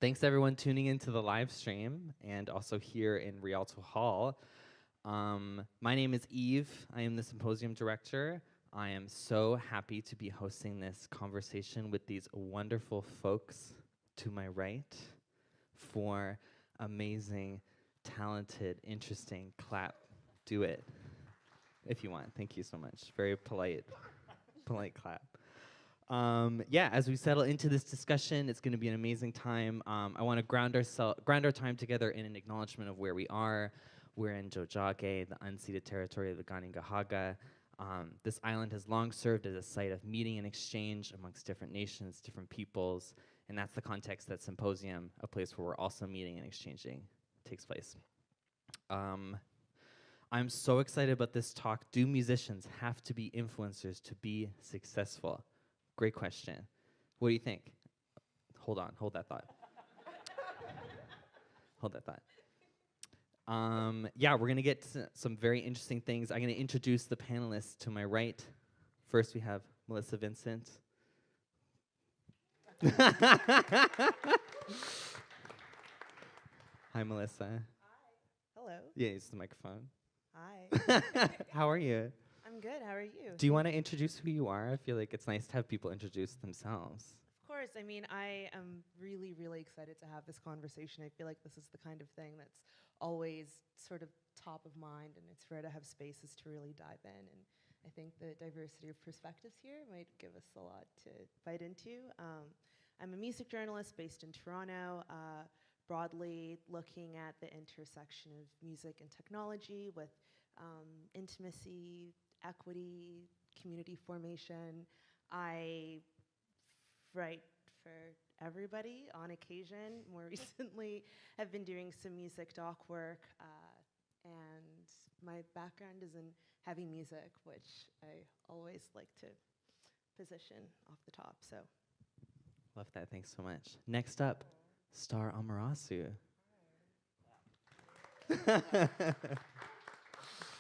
Thanks everyone tuning into the live stream and also here in Rialto Hall. My name is Eve. I am the symposium director. I am so happy to be hosting this conversation with these wonderful folks to my right for amazing, talented, interesting clap. Do it if you want. Thank you so much. Very polite clap. Yeah, as we settle into this discussion, it's going to be an amazing time. I want to ground our time together in an acknowledgement of where we are. We're in Jojage, the unceded territory of the Ganingahaga. This island has long served as a site of meeting and exchange amongst different nations, different peoples, and that's the context that Symposium, a place where we're also meeting and exchanging, takes place. I'm so excited about this talk. Do musicians have to be influencers to be successful? Great question. What do you think? Hold that thought. Hold that thought. Yeah, we're gonna get to some very interesting things. I'm gonna introduce the panelists to my right. First, we have Melissa Vincent. Hi, Melissa. Hi. Hello. Yeah, use the microphone. Hi. How are you? I'm good. How are you? Do you want to introduce who you are? I feel like it's nice to have people introduce themselves. Of course. I mean, I am really, really excited to have this conversation. I feel like this is the kind of thing that's always sort of top of mind, and it's rare to have spaces to really dive in. And I think the diversity of perspectives here might give us a lot to bite into. I'm a music journalist based in Toronto, broadly looking at the intersection of music and technology with intimacy, equity, community formation. I write for everybody on occasion. More recently, I've been doing some music doc work, and my background is in heavy music, which I always like to position off the top. So, Love that. Thanks so much. Next up, Star AH-MER-AH-SU.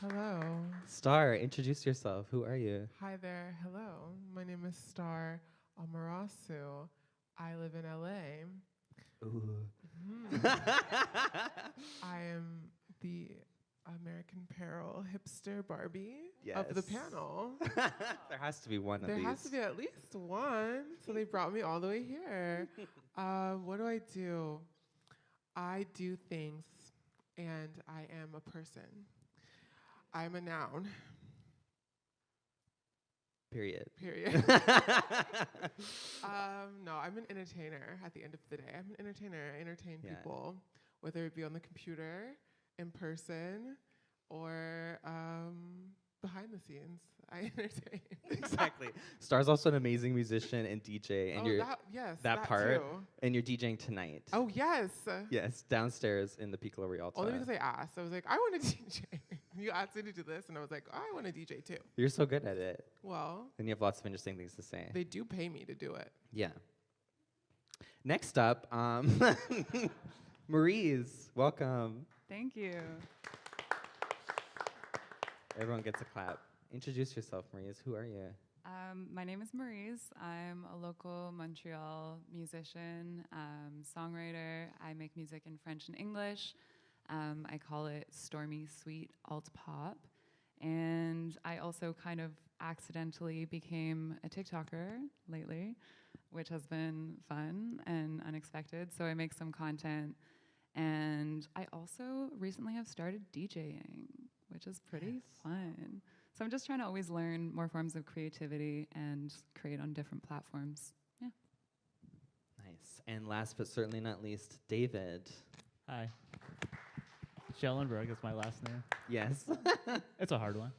Hello. Star, introduce yourself. Who are you? Hi there. Hello. My name is Star AH-MER-AH-SU. I live in LA. Ooh. I am the American Apparel hipster Barbie of the panel. There has to be one of these. There has to be at least one. So they brought me all the way here. What do? I do things, and I am a person. I'm a noun. Period. No, I'm an entertainer at the end of the day. I'm an entertainer. I entertain people, whether it be on the computer, in person, or behind the scenes. I entertain. Exactly. Star's also an amazing musician and DJ, and that part, too. and you're DJing tonight. Oh, yes. Yes, downstairs in the Piccolo Rialto. Only because I asked. I was like, I want to DJ. You asked me to do this, and I was like, I want to DJ too. You're so good at it. Well. And you have lots of interesting things to say. They do pay me to do it. Yeah. Next up, Maryze, welcome. Thank you. Everyone gets a clap. Introduce yourself, Maryze. Who are you? My name is Maryze. I'm a local Montreal musician, songwriter. I make music in French and English. I call it stormy, sweet alt pop. And I also kind of accidentally became a TikToker lately, which has been fun and unexpected. So I make some content. And I also recently have started DJing, which is pretty fun. So I'm just trying to always learn more forms of creativity and create on different platforms. Yeah. Nice. And last but certainly not least, David. Hi. Schellenberg is my last name. Yes. It's a hard one.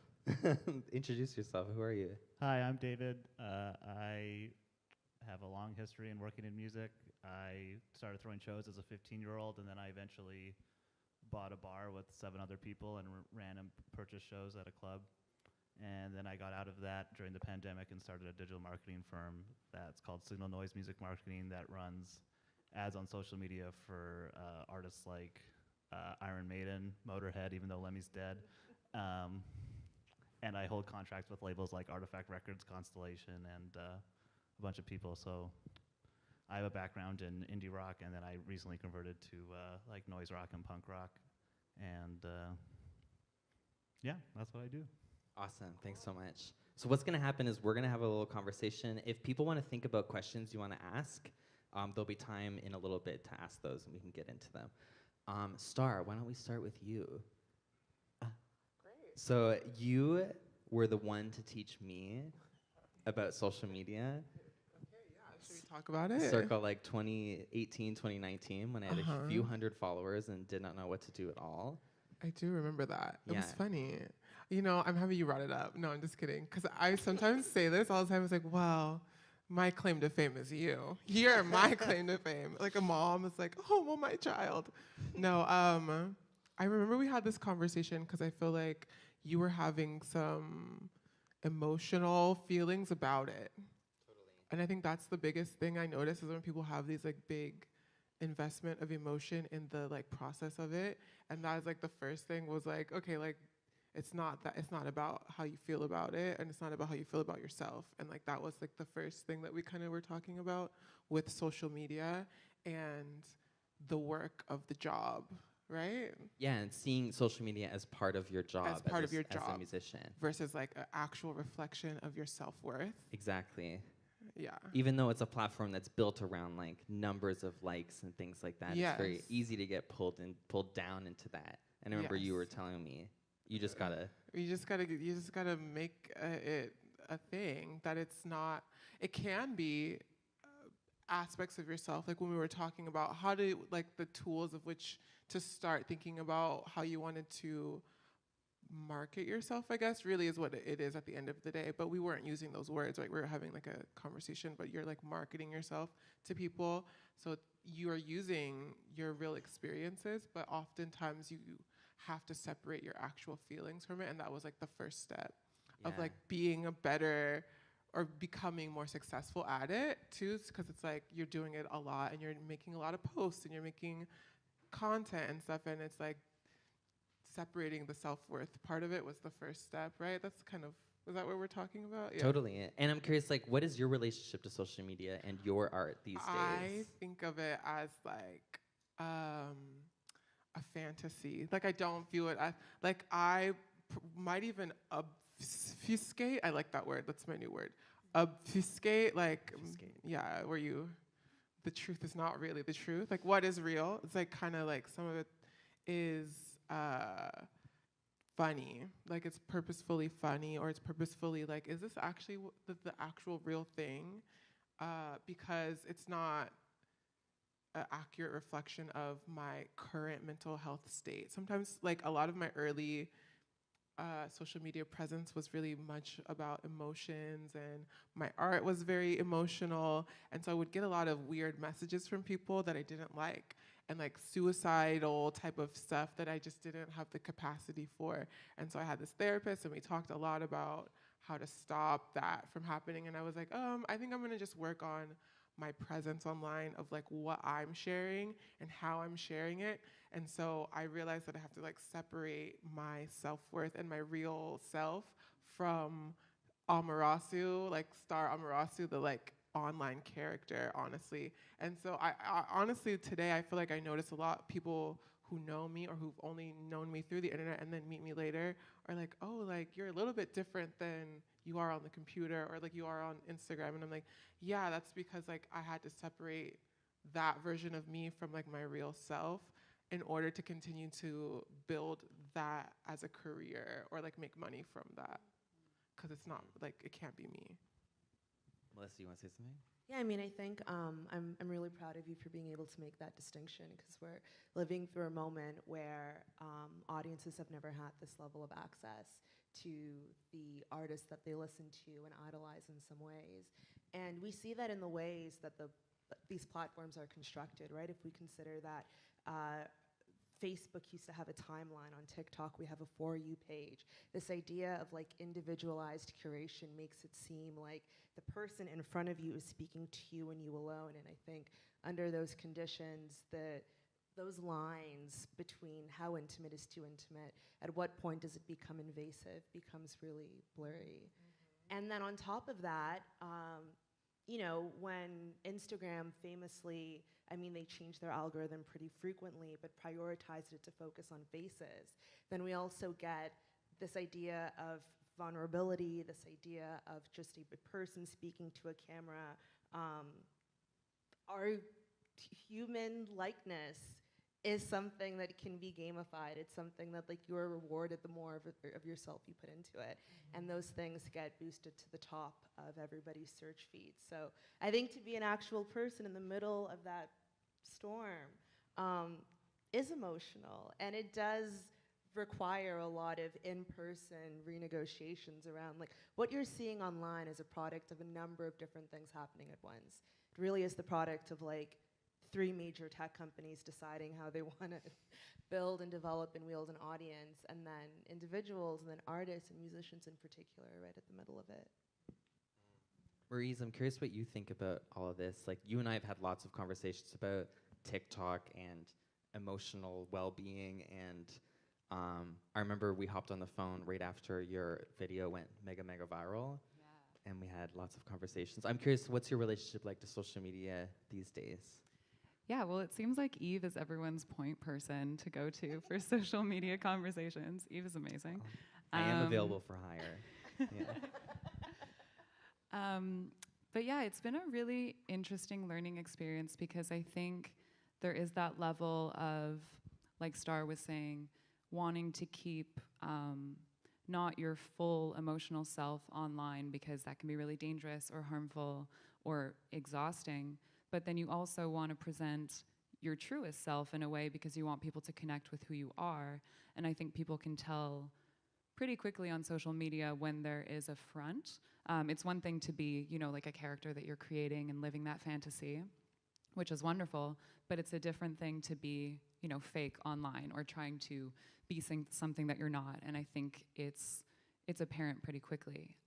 Introduce yourself. Who are you? Hi, I'm David. I have a long history in working in music. I started throwing shows as a 15-year-old, and then I eventually bought a bar with 7 other people and ran and purchased shows at a club. And then I got out of that during the pandemic and started a digital marketing firm that's called Signal Noise Music Marketing that runs ads on social media for artists like Iron Maiden, Motorhead, even though Lemmy's dead. And I hold contracts with labels like Artifact Records, Constellation, and a bunch of people. So I have a background in indie rock, and then I recently converted to like noise rock and punk rock, and yeah, that's what I do. Awesome. Thanks so much. So what's going to happen is we're going to have a little conversation. If people want to think about questions you want to ask, there'll be time in a little bit to ask those, and we can get into them. Star, why don't we start with you? Great. So you were the one to teach me about social media. Okay, yeah. Should we talk about it? Circa like 2018, 2019, when I had a few hundred followers and did not know what to do at all. I do remember that. It Yeah. was funny. You know, I'm happy you brought it up. No, I'm just kidding. Because I sometimes say this all the time. It's like, well, my claim to fame is you. You're my claim to fame. Like a mom is like, oh, well, my child. No, I remember we had this conversation because I feel like you were having some emotional feelings about it. Totally. And I think that's the biggest thing I notice is when people have these like big investment of emotion in the like process of it. And that was like the first thing was like, okay, like it's not about how you feel about it, and it's not about how you feel about yourself. And like that was like the first thing that we kind of were talking about with social media and the work of the job, right? Yeah, and seeing social media as part of your job, As part of your as a job. musician. Versus like an actual reflection of your self-worth. Exactly. Yeah. Even though it's a platform that's built around like numbers of likes and things like that, Yes. it's very easy to get pulled down into that. And I remember you were telling me, you just gotta make it a thing that it's not. It can be aspects of yourself, like when we were talking about how to like the tools of which to start thinking about how you wanted to market yourself, I guess, really is what it is at the end of the day. But we weren't using those words, right? We were having like a conversation, but you're like marketing yourself to people. So you are using your real experiences, but oftentimes you have to separate your actual feelings from it. And that was like the first step of like being a better or becoming more successful at it too, because it's like you're doing it a lot and you're making a lot of posts and you're making content and stuff, and it's like separating the self-worth part of it was the first step, right? That's kind of, is that what we're talking about? Yeah. Totally. And I'm curious, like, what is your relationship to social media and your art these days? I think of it as like a fantasy. Like I don't view it as, like I might even obfuscate. I like that word. That's my new word. Obfuscate, like, yeah, where the truth is not really the truth. Like what is real? It's like kind of like some of it is funny, like it's purposefully funny, or it's purposefully like, is this actually the actual real thing? Because it's not an accurate reflection of my current mental health state. Sometimes, like a lot of my early social media presence was really much about emotions, and my art was very emotional, and so I would get a lot of weird messages from people that I didn't like, and like suicidal type of stuff that I just didn't have the capacity for. And so I had this therapist, and we talked a lot about how to stop that from happening. And I was like, I think I'm gonna just work on my presence online of like what I'm sharing and how I'm sharing it. And so I realized that I have to like separate my self-worth and my real self from AH-MER-AH-SU, like Star AH-MER-AH-SU, the like online character, honestly. And so I honestly today I feel like I notice a lot of people who know me or who've only known me through the internet and then meet me later are like, oh, like you're a little bit different than you are on the computer or like you are on Instagram. And I'm like, yeah, that's because like I had to separate that version of me from like my real self in order to continue to build that as a career or like make money from that. Because it's not like, it can't be me. Melissa, you want to say something? Yeah, I mean, I think I'm really proud of you for being able to make that distinction, because we're living through a moment where audiences have never had this level of access to the artists that they listen to and idolize in some ways. And we see that in the ways that these platforms are constructed, right? If we consider that Facebook used to have a timeline, on TikTok we have a For You page. This idea of like individualized curation makes it seem like the person in front of you is speaking to you and you alone. And I think under those conditions, those lines between how intimate is too intimate, at what point does it become invasive, becomes really blurry. Mm-hmm. And then on top of that, you know, when Instagram famously, I mean, they changed their algorithm pretty frequently, but prioritized it to focus on faces, then we also get this idea of vulnerability, this idea of just a person speaking to a camera. Our human likeness is something that can be gamified. It's something that like you're rewarded the more of yourself you put into it. And those things get boosted to the top of everybody's search feed. So I think to be an actual person in the middle of that storm is emotional. And it does require a lot of in-person renegotiations around like what you're seeing online is a product of a number of different things happening at once. It really is the product of like 3 major tech companies deciding how they want to build and develop and wield an audience, and then individuals, and then artists and musicians in particular right at the middle of it. Maryze, I'm curious what you think about all of this. Like, you and I have had lots of conversations about TikTok and emotional well-being, and I remember we hopped on the phone right after your video went mega viral, and we had lots of conversations. I'm curious, what's your relationship like to social media these days? Yeah, well, it seems like Eve is everyone's point person to go to for social media conversations. Eve is amazing. I am available for hire. Yeah. But yeah, it's been a really interesting learning experience because I think there is that level of, like Star was saying, wanting to keep not your full emotional self online because that can be really dangerous or harmful or exhausting. But then you also want to present your truest self in a way because you want people to connect with who you are. And I think people can tell pretty quickly on social media when there is a front. It's one thing to be, you know, like a character that you're creating and living that fantasy, which is wonderful, but it's a different thing to be, you know, fake online or trying to be something that you're not. And I think it's apparent pretty quickly.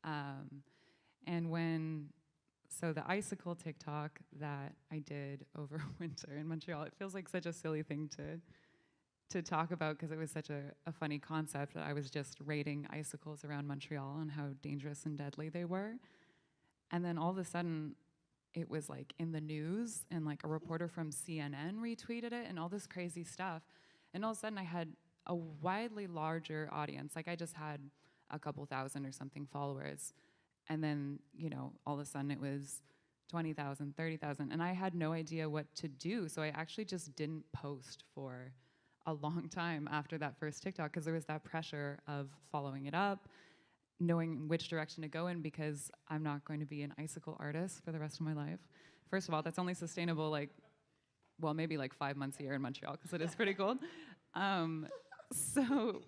So the icicle TikTok that I did over winter in Montreal, it feels like such a silly thing to talk about because it was such a funny concept that I was just rating icicles around Montreal and how dangerous and deadly they were. And then all of a sudden, it was like in the news and like a reporter from CNN retweeted it and all this crazy stuff. And all of a sudden I had a widely larger audience. Like I just had a couple thousand or something followers. And then, you know, all of a sudden it was 20,000, 30,000. And I had no idea what to do. So I actually just didn't post for a long time after that first TikTok because there was that pressure of following it up, knowing which direction to go in because I'm not going to be an icicle artist for the rest of my life. First of all, that's only sustainable maybe 5 months a year in Montreal because it is pretty cold. So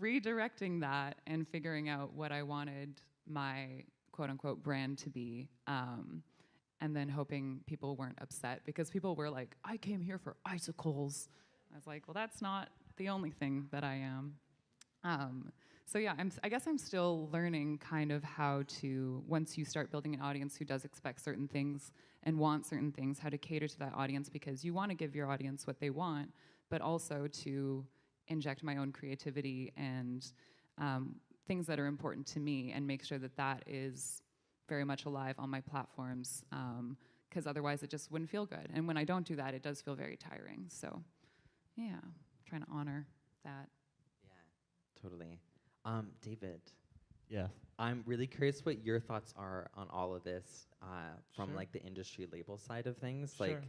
redirecting that and figuring out what I wanted my quote-unquote brand to be, and then hoping people weren't upset because people were like, I came here for icicles. I was like, well, that's not the only thing that I am. So yeah, I guess I'm still learning kind of how to, once you start building an audience who does expect certain things and want certain things, how to cater to that audience because you want to give your audience what they want, but also to inject my own creativity and things that are important to me and make sure that that is very much alive on my platforms because otherwise it just wouldn't feel good. And when I don't do that, it does feel very tiring. So yeah, trying to honor that. Yeah, totally. David. Yeah. I'm really curious what your thoughts are on all of this from like the industry label side of things. Sure. Like,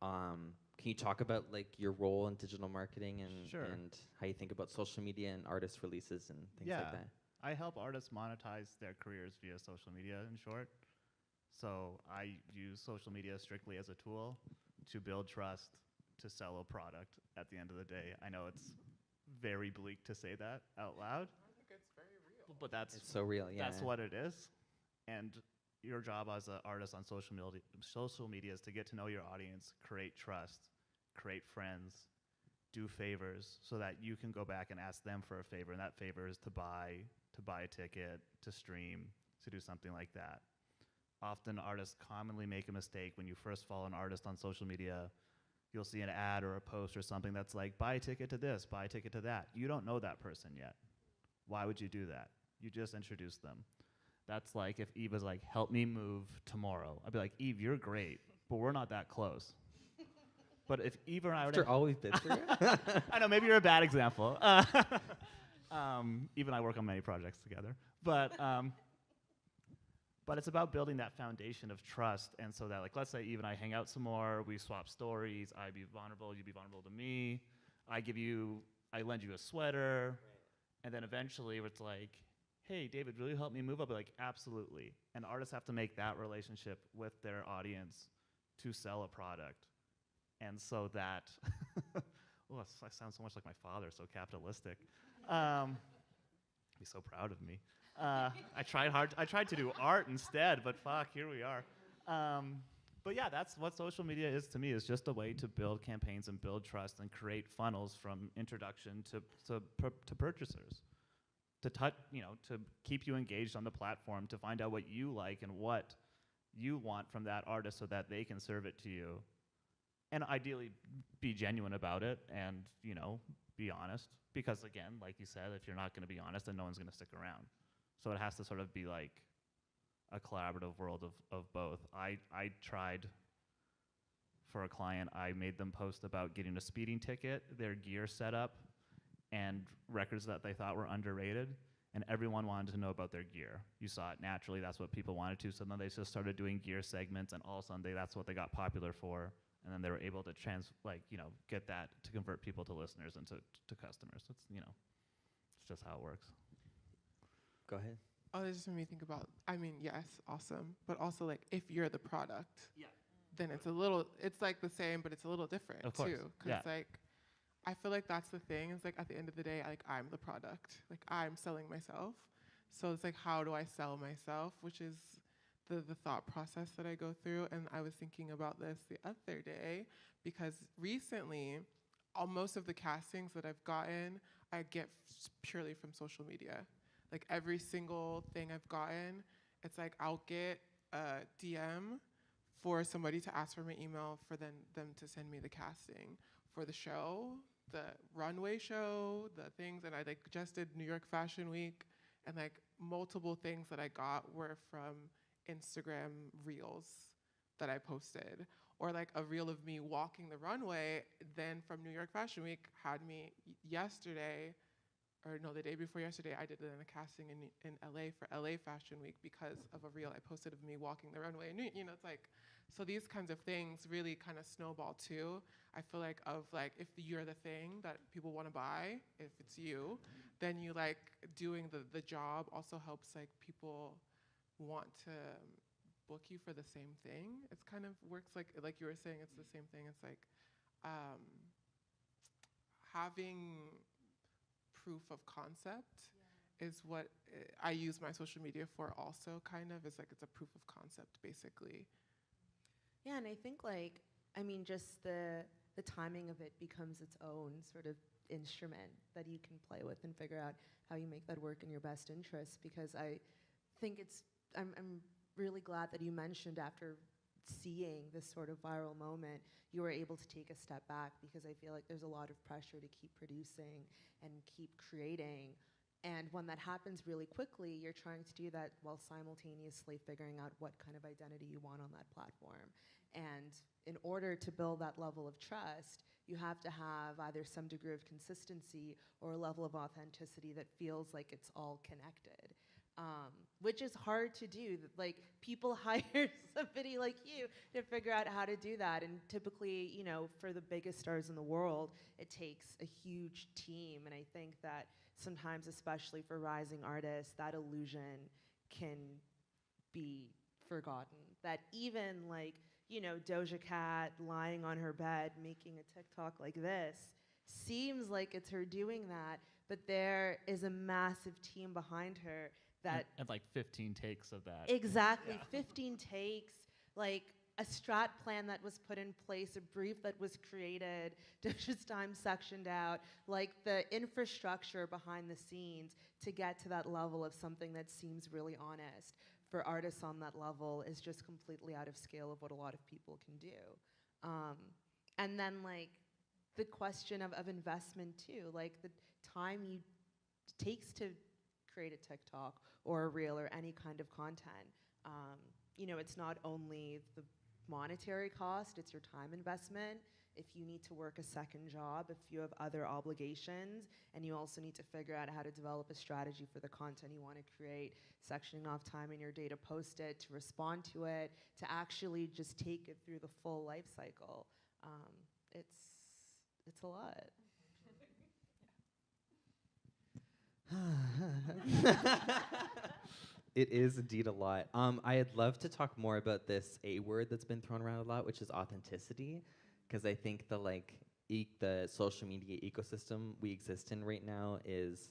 can you talk about like your role in digital marketing and how you think about social media and artist releases and things like that? I help artists monetize their careers via social media, in short. So I use social media strictly as a tool to build trust, to sell a product at the end of the day. I know it's very bleak to say that out loud. I think it's very real. But It's so real, yeah. That's what it is. And your job as an artist on social media is to get to know your audience, create trust, create friends, do favors so that you can go back and ask them for a favor. And that favor is to buy a ticket, to stream, to do something like that. Often artists commonly make a mistake when you first follow an artist on social media. You'll see an ad or a post or something that's like, buy a ticket to this, buy a ticket to that. You don't know that person yet. Why would you do that? You just introduced them. That's like if Eve was like, help me move tomorrow. I'd be like, Eve, you're great, but we're not that close. But if Eve and I were After all we've been through. I know, maybe you're a bad example. Eve and I work on many projects together. But it's about building that foundation of trust. And so that, like, let's say Eve and I hang out some more, we swap stories, I be vulnerable, you be vulnerable to me. I lend you a sweater. Right. And then eventually it's like, hey, David, will you help me move? I'll be like, absolutely. And artists have to make that relationship with their audience to sell a product. And so that, oh, I sound so much like my father, so capitalistic. He's so proud of me. I tried to do art instead, but fuck, here we are. But yeah, that's what social media is to me, is just a way to build campaigns and build trust and create funnels from introduction to purchasers. To keep you engaged on the platform, to find out what you like and what you want from that artist so that they can serve it to you. And ideally be genuine about it and, be honest. Because again, like you said, if you're not gonna be honest, then no one's gonna stick around. So it has to sort of be like a collaborative world of both. I tried for a client, I made them post about getting a speeding ticket, their gear set up, and records that they thought were underrated, and everyone wanted to know about their gear. You saw it naturally, that's what people wanted to, so then they just started doing gear segments, and all of a sudden that's what they got popular for, and then they were able to get that to convert people to listeners and to customers. It's, it's just how it works. Go ahead. Oh, this just made me think about, yes, awesome, but also like if you're the product, then it's like the same, but it's a little different too, because like, I feel like that's the thing. It's like at the end of the day, like I'm the product. Like I'm selling myself. So it's like, how do I sell myself? Which is the thought process that I go through. And I was thinking about this the other day because recently, most of the castings that I've gotten, I get purely from social media. Like every single thing I've gotten, it's like I'll get a DM for somebody to ask for my email for them to send me the casting for the show, the runway show, the things, and I like just did New York Fashion Week, and like multiple things that I got were from Instagram reels that I posted, or like a reel of me walking the runway, then from New York Fashion Week had me the day before yesterday, I did a casting in LA for LA Fashion Week because of a reel I posted of me walking the runway. And it's like, so these kinds of things really kind of snowball too. I feel like if you're the thing that people want to buy, if it's you, then you like doing the job also helps like people want to book you for the same thing. It's kind of works like you were saying, it's the same thing. It's like having proof of concept is what I use my social media for also, kind of. It's like it's a proof of concept, basically. Yeah, and I think just the timing of it becomes its own sort of instrument that you can play with and figure out how you make that work in your best interest, because I think I'm really glad that you mentioned after seeing this sort of viral moment, you were able to take a step back, because I feel like there's a lot of pressure to keep producing and keep creating. And when that happens really quickly, you're trying to do that while simultaneously figuring out what kind of identity you want on that platform. And in order to build that level of trust, you have to have either some degree of consistency or a level of authenticity that feels like it's all connected. Which is hard to do. Like, people hire somebody like you to figure out how to do that. And typically, for the biggest stars in the world, it takes a huge team. And I think that sometimes, especially for rising artists, that illusion can be forgotten. That even Doja Cat lying on her bed making a TikTok like this seems like it's her doing that, but there is a massive team behind her that and like 15 takes of that. Exactly, yeah. 15 takes, like a strat plan that was put in place, a brief that was created, Doja's time sectioned out, like the infrastructure behind the scenes to get to that level of something that seems really honest. For artists on that level is just completely out of scale of what a lot of people can do. And then the question of investment too, like the time takes to create a TikTok or a reel or any kind of content, you know, it's not only the monetary cost, it's your time investment. If you need to work a second job, if you have other obligations, and you also need to figure out how to develop a strategy for the content you want to create, sectioning off time in your day to post it, to respond to it, to actually just take it through the full life cycle. It's a lot. It is indeed a lot. I'd love to talk more about this A word that's been thrown around a lot, which is authenticity, because I think the social media ecosystem we exist in right now is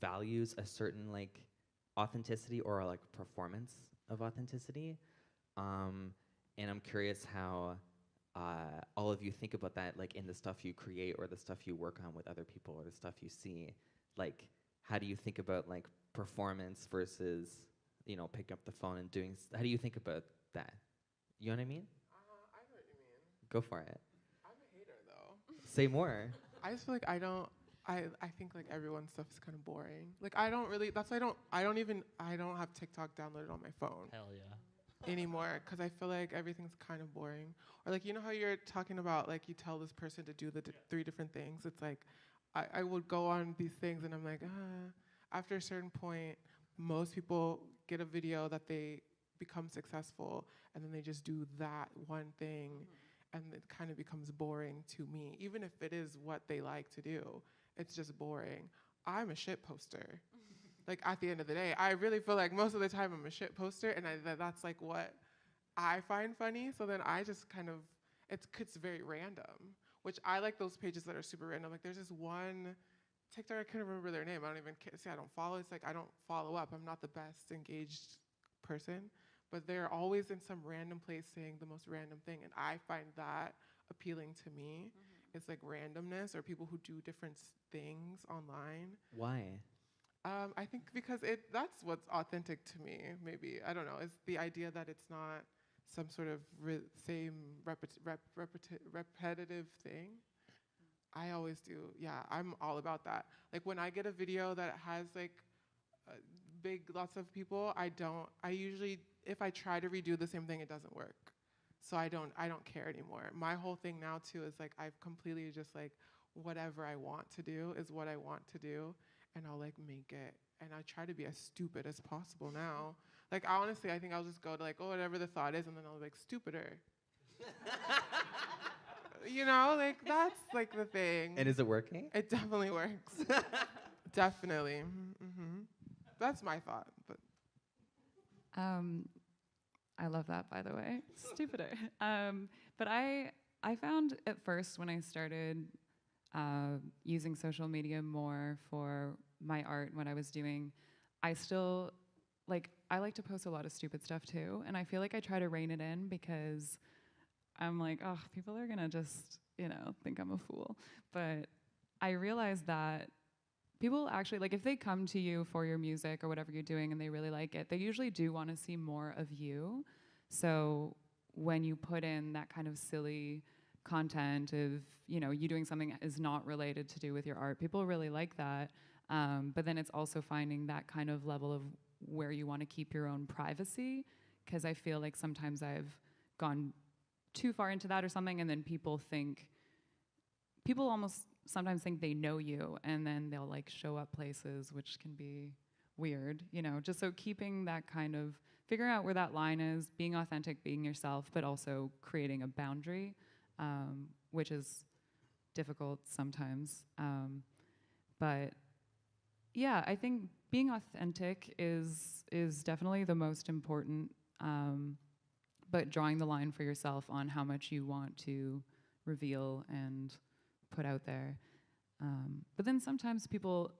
values a certain like authenticity or like performance of authenticity, and I'm curious how all of you think about that, like in the stuff you create or the stuff you work on with other people or the stuff you see. Like, how do you think about like performance versus, you know, picking up the phone and doing? How do you think about that? You know what I mean? I know what you mean. Go for it. I'm a hater though. Say more. I just feel like I think like everyone's stuff is kind of boring. Like I don't really. That's why I don't have TikTok downloaded on my phone. Hell yeah. Anymore, because I feel like everything's kind of boring. Or like, you know how you're talking about like you tell this person to do the 3 different things. It's like I would go on these things and I'm like, after a certain point, most people get a video that they become successful and then they just do that one thing, and it kind of becomes boring to me. Even if it is what they like to do, it's just boring. I'm a shit poster. Like at the end of the day, I really feel like most of the time I'm a shit poster, and that's like what I find funny. So then I just kind of, it's very random, which I like those pages that are super random. Like there's this one TikTok, I can't remember their name. I don't even see. I don't follow. It's like I don't follow up. I'm not the best engaged person, but they're always in some random place saying the most random thing, and I find that appealing to me. It's like randomness, or people who do different things online. Why? I think because that's what's authentic to me, maybe. I don't know. It's the idea that it's not some sort of same repetitive thing. I always do. Yeah, I'm all about that. Like when I get a video that has like lots of people, I usually, if I try to redo the same thing, it doesn't work. So I don't care anymore. My whole thing now too is like I've completely just like whatever I want to do is what I want to do. And I'll like make it, and I try to be as stupid as possible now. Like honestly, I think I'll just go to like, oh, whatever the thought is, and then I'll be like stupider. You know, like that's like the thing. And is it working? It definitely works. Definitely. Mm-hmm. That's my thought. But I love that, by the way. Stupider. But I found at first when I started using social media more for my art and what I was doing, I still, like, I like to post a lot of stupid stuff too, and I feel like I try to rein it in because I'm like, oh, people are gonna just, you know, think I'm a fool. But I realized that people actually, like, if they come to you for your music or whatever you're doing and they really like it, they usually do want to see more of you. So when you put in that kind of silly content of, you know, you doing something that is not related to do with your art, people really like that. But then it's also finding that kind of level of where you want to keep your own privacy, because I feel like sometimes I've gone too far into that or something, and then people almost sometimes think they know you, and then they'll like show up places, which can be weird, you know, just so keeping that kind of, figuring out where that line is, being authentic, being yourself, but also creating a boundary, which is difficult sometimes. But yeah, I think being authentic is definitely the most important, but drawing the line for yourself on how much you want to reveal and put out there. But then sometimes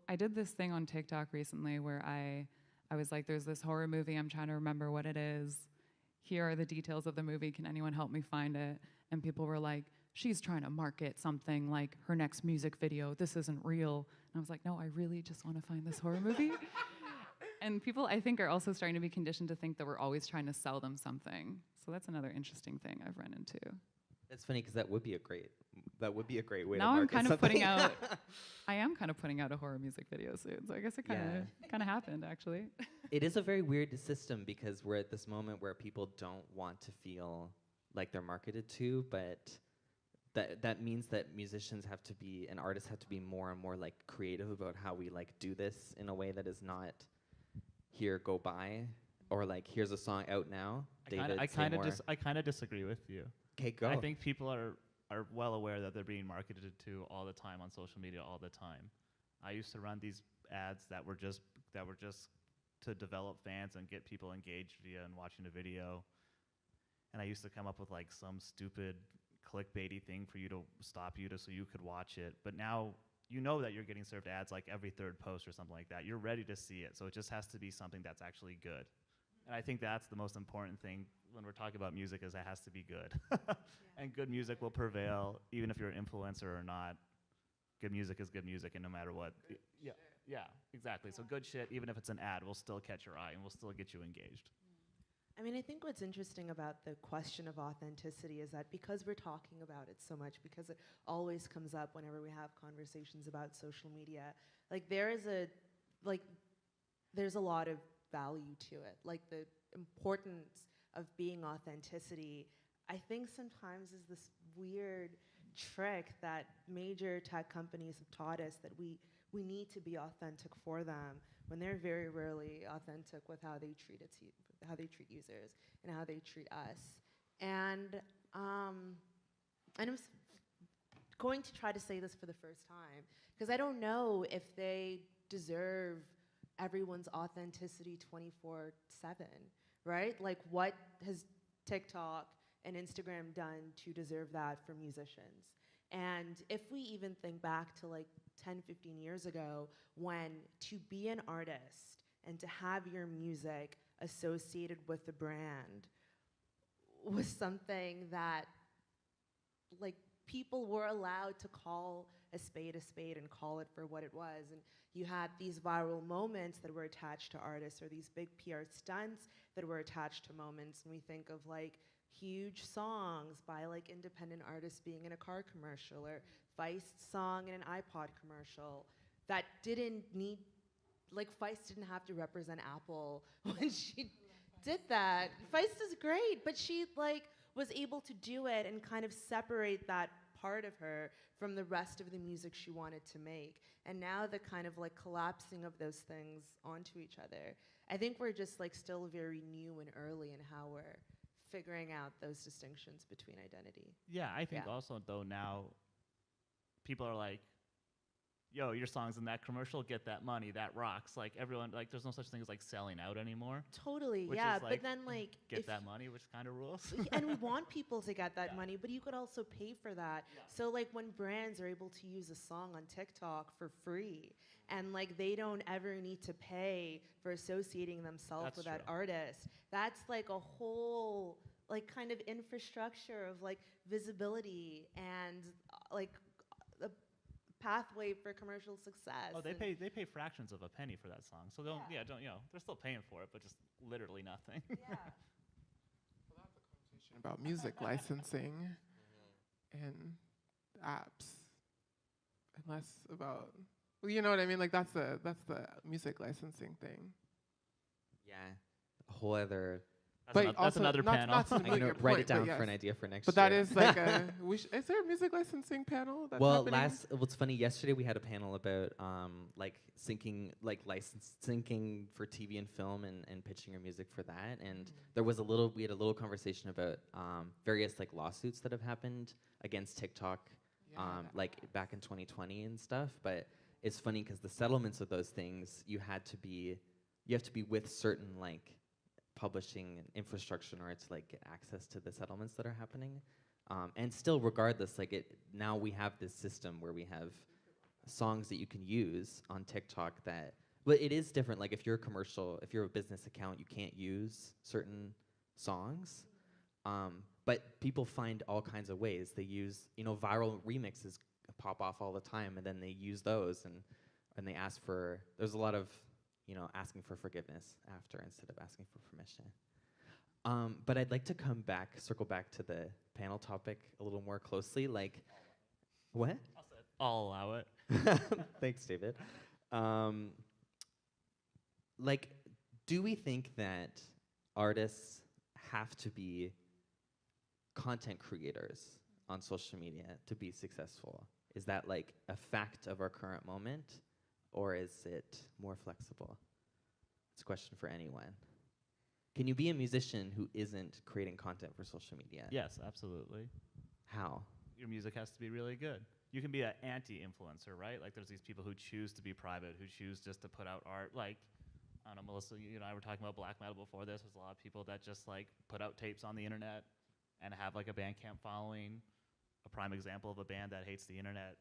I did this thing on TikTok recently where I was like, there's this horror movie, I'm trying to remember what it is. Here are the details of the movie, can anyone help me find it? And people were like, she's trying to market something like her next music video, this isn't real. And I was like, no, I really just want to find this horror movie. And people, I think, are also starting to be conditioned to think that we're always trying to sell them something. So that's another interesting thing I've run into. That's funny because that would be a great way Now to I'm market kind of something. putting out. I am kind of putting out a horror music video soon, so I guess it kind of happened actually. It is a very weird system because we're at this moment where people don't want to feel like they're marketed to, but that means that musicians have to be and artists have to be more and more like creative about how we like do this in a way that is not here, go buy, or like here's a song out now. I kind of disagree with you. Okay, go. I think people are well aware that they're being marketed to all the time on social media all the time. I used to run these ads that were just to develop fans and get people engaged via and watching a video. And I used to come up with like some stupid clickbaity thing for you to stop you so you could watch it. But now you know that you're getting served ads like every third post or something like that. You're ready to see it. So it just has to be something that's actually good. And I think that's the most important thing when we're talking about music is it has to be good. And good music will prevail even if you're an influencer or not. Good music is good music and no matter what. Yeah, exactly. So good shit, even if it's an ad, will still catch your eye and will still get you engaged. I mean, I think what's interesting about the question of authenticity is that because we're talking about it so much, because it always comes up whenever we have conversations about social media, like there's a lot of value to it. Like the importance of being authenticity, I think sometimes is this weird trick that major tech companies have taught us that we need to be authentic for them when they're very rarely authentic with how they treat how they treat users and how they treat us. And I'm going to try to say this for the first time because I don't know if they deserve everyone's authenticity 24/7, right? Like what has TikTok and Instagram done to deserve that for musicians? And if we even think back to like 10, 15 years ago, when to be an artist and to have your music associated with the brand was something that like people were allowed to call a spade and call it for what it was. And you had these viral moments that were attached to artists or these big PR stunts that were attached to moments. And we think of like huge songs by like independent artists being in a car commercial or Feist's song in an iPod commercial that didn't need, like Feist didn't have to represent Apple when she did that. Feist is great, but she like was able to do it and kind of separate that part of her from the rest of the music she wanted to make. And now the kind of like collapsing of those things onto each other. I think we're just like still very new and early in how we're figuring out those distinctions between identity. Yeah, I think also though now people are like, yo, your song's in that commercial, get that money, that rocks. Like everyone, like there's no such thing as like selling out anymore. Totally, which yeah, is, like, but then like get that money, which kind of rules. and we want people to get that money, but you could also pay for that. So like when brands are able to use a song on TikTok for free and like they don't ever need to pay for associating themselves with that artist, that's like a whole like kind of infrastructure of like visibility and like a pathway for commercial success. Oh, they pay fractions of a penny for that song. So they're still paying for it, but just literally nothing. Yeah. Well, that's a conversation about music licensing and apps, and less about, well, you know what I mean? Like that's the music licensing thing. Yeah, a whole other. That's another panel. Not to I'm negate gonna your write point, it down but for an yes. idea for next But year. that is like is there a music licensing panel that's happening? What's funny, yesterday we had a panel about like syncing for TV and film and pitching your music for that. And we had a little conversation about various like lawsuits that have happened against TikTok like back in 2020 and stuff. But it's funny because the settlements of those things, you have to be with certain like publishing infrastructure in order to like get access to the settlements that are happening. And still regardless, now we have this system where we have songs that you can use on TikTok but it is different. Like if you're a business account, you can't use certain songs. But people find all kinds of ways. They use, viral remixes pop off all the time, and then they use those and they ask there's a lot of, asking for forgiveness after instead of asking for permission. But I'd like to circle back to the panel topic a little more closely. Like, what? I'll allow it. Thanks, David. Like, do we think that artists have to be content creators on social media to be successful? Is that like a fact of our current moment, or is it more flexible? It's a question for anyone. Can you be a musician who isn't creating content for social media? Yes, absolutely. How? Your music has to be really good. You can be an anti-influencer, right? Like there's these people who choose to be private, who choose just to put out art. Like, I don't know, Melissa, you and I were talking about black metal before this. There's a lot of people that just like put out tapes on the internet and have like a Bandcamp following. A prime example of a band that hates the internet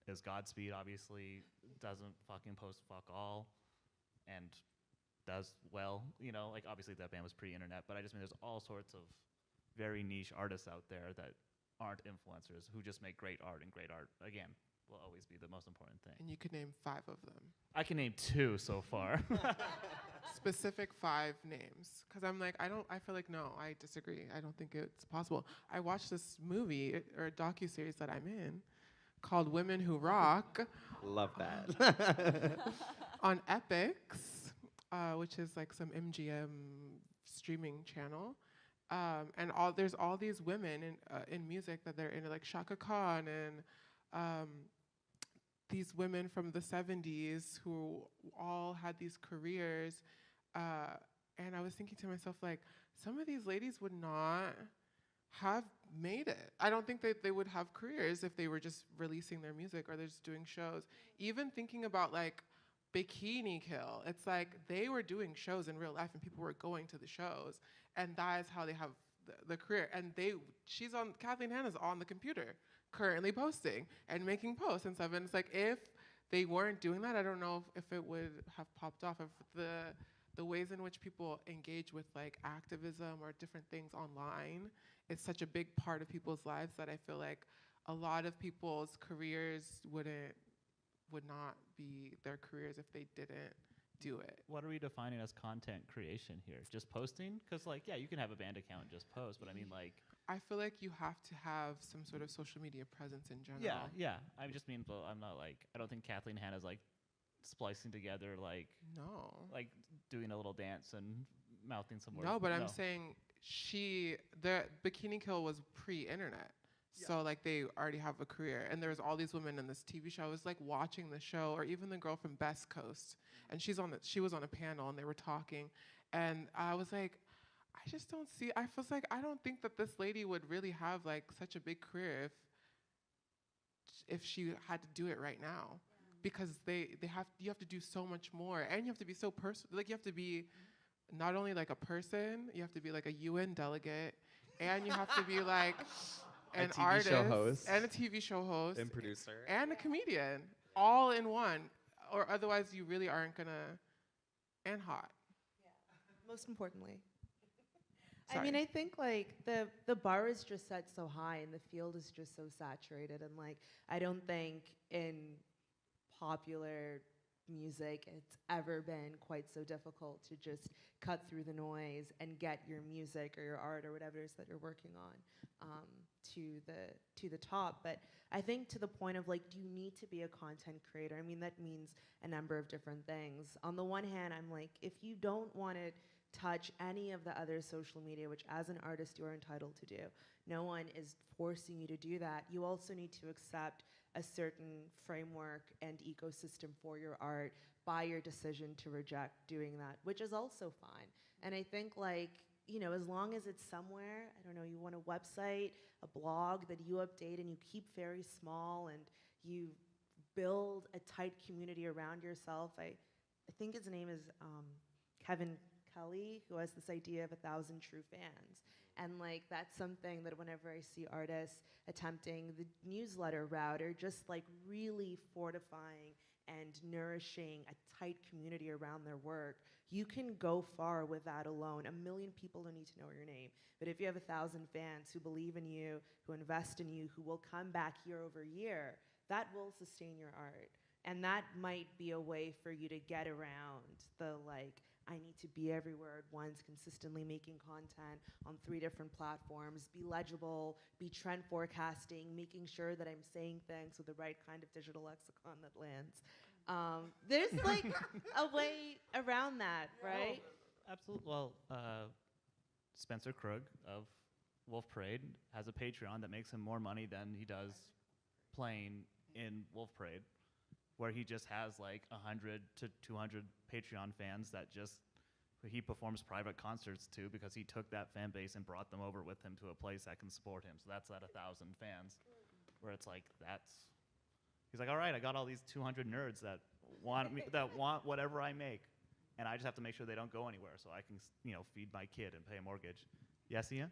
is Godspeed, obviously, doesn't fucking post fuck all and does well, you know, like obviously that band was pre-internet, but I just mean there's all sorts of very niche artists out there that aren't influencers who just make great art, and great art, again, will always be the most important thing. And you could name 5 of them. I can name 2 so far. Specific 5 names. Because I'm like, I feel like, no, I disagree. I don't think it's possible. I watched this movie or a docuseries that I'm in called Women Who Rock. Love that. On Epix, which is like some MGM streaming channel. And there's all these women in music that they're into, like Shaka Khan and these women from the 70s who all had these careers. And I was thinking to myself, like, some of these ladies would not have made it. I don't think that they would have careers if they were just releasing their music or they're just doing shows. Even thinking about, like, Bikini Kill, it's like they were doing shows in real life and people were going to the shows, and that is how they have the career. And Kathleen Hanna's on the computer currently posting and making posts and stuff. And it's like, if they weren't doing that, I don't know if it would have popped off. If the ways in which people engage with like activism or different things online is such a big part of people's lives that I feel like a lot of people's careers would not be their careers if they didn't do it. What are we defining as content creation here? Just posting? Because, like, yeah, you can have a band account and just post, but I mean, like... I feel like you have to have some sort of social media presence in general. Yeah. I just mean, I'm not, like... I don't think Kathleen Hanna's, like, splicing together, like... No. Like, doing a little dance and mouthing some words. No, but I'm saying the Bikini Kill was pre-internet. Yeah. So, like, they already have a career. And there's all these women in this TV show. I was, like, watching the show, or even the girl from Best Coast. And she was on a panel, and they were talking. And I was like, I just don't see... I was like, I don't think that this lady would really have, like, such a big career if she had to do it right now. Yeah. Because you have to do so much more. And you have to be so personal. Like, you have to be not only, like, a person, you have to be, like, a UN delegate. And you have to be, like... an artist, and a TV show host, and producer, and a comedian, all in one, or otherwise you really aren't gonna. And hot. Yeah. Most importantly. Sorry. I mean, I think like the bar is just set so high, and the field is just so saturated, and like I don't think in popular music it's ever been quite so difficult to just cut through the noise and get your music or your art or whatever it is that you're working on to the top. But I think to the point of like, do you need to be a content creator? I mean, that means a number of different things. On the one hand, I'm like, if you don't want to touch any of the other social media, which as an artist you are entitled to do, no one is forcing you to do that. You also need to accept a certain framework and ecosystem for your art by your decision to reject doing that, which is also fine. And I think like, you know, as long as it's somewhere, I don't know, you want a website, a blog that you update and you keep very small and you build a tight community around yourself. I think his name is Kevin Kelly, who has this idea of 1,000 true fans. And like that's something that whenever I see artists attempting the newsletter route or just like really fortifying and nourishing a tight community around their work, you can go far with that alone. 1 million people don't need to know your name. But if you have 1,000 fans who believe in you, who invest in you, who will come back year over year, that will sustain your art. And that might be a way for you to get around the like, I need to be everywhere at once, consistently making content on 3 different platforms, be legible, be trend forecasting, making sure that I'm saying things with the right kind of digital lexicon that lands. There's like a way around that, right? No, absolutely. Well, Spencer Krug of Wolf Parade has a Patreon that makes him more money than he does playing in Wolf Parade, where he just has like 100 to 200 Patreon fans that just he performs private concerts to, because he took that fan base and brought them over with him to a place that can support him. So that's at 1,000 fans, where it's like he's like, all right, I got all these 200 nerds that want me, that want whatever I make, and I just have to make sure they don't go anywhere so I can, feed my kid and pay a mortgage. Yes, Ian?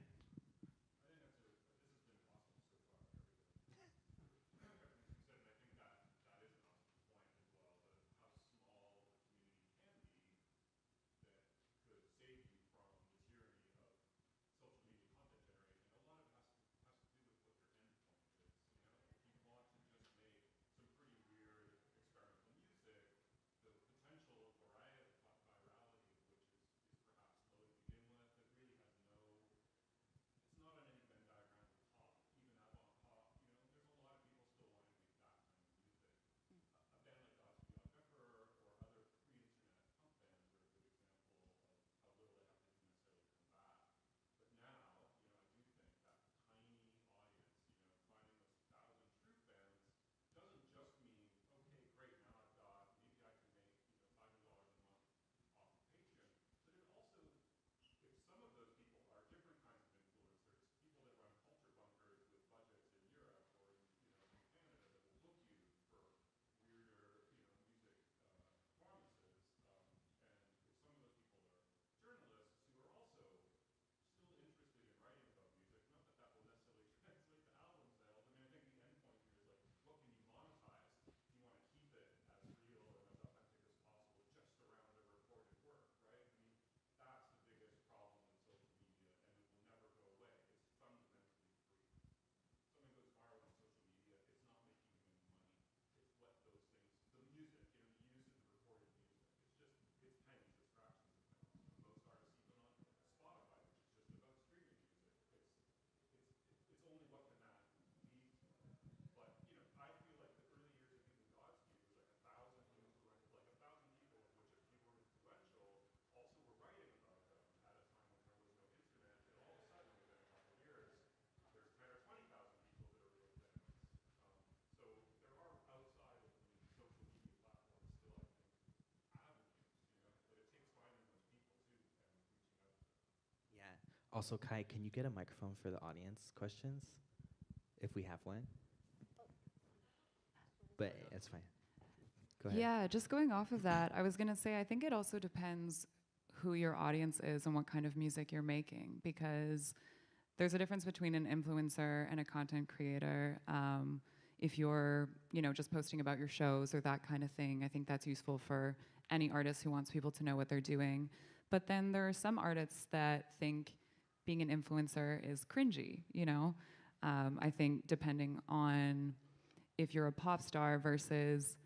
Also, Kai, can you get a microphone for the audience questions, if we have one? But it's fine. Go ahead. Yeah, just going off of that, I was going to say, I think it also depends who your audience is and what kind of music you're making, because there's a difference between an influencer and a content creator. If you're, just posting about your shows or that kind of thing, I think that's useful for any artist who wants people to know what they're doing. But then there are some artists that think being an influencer is cringy, I think depending on if you're a pop star versus,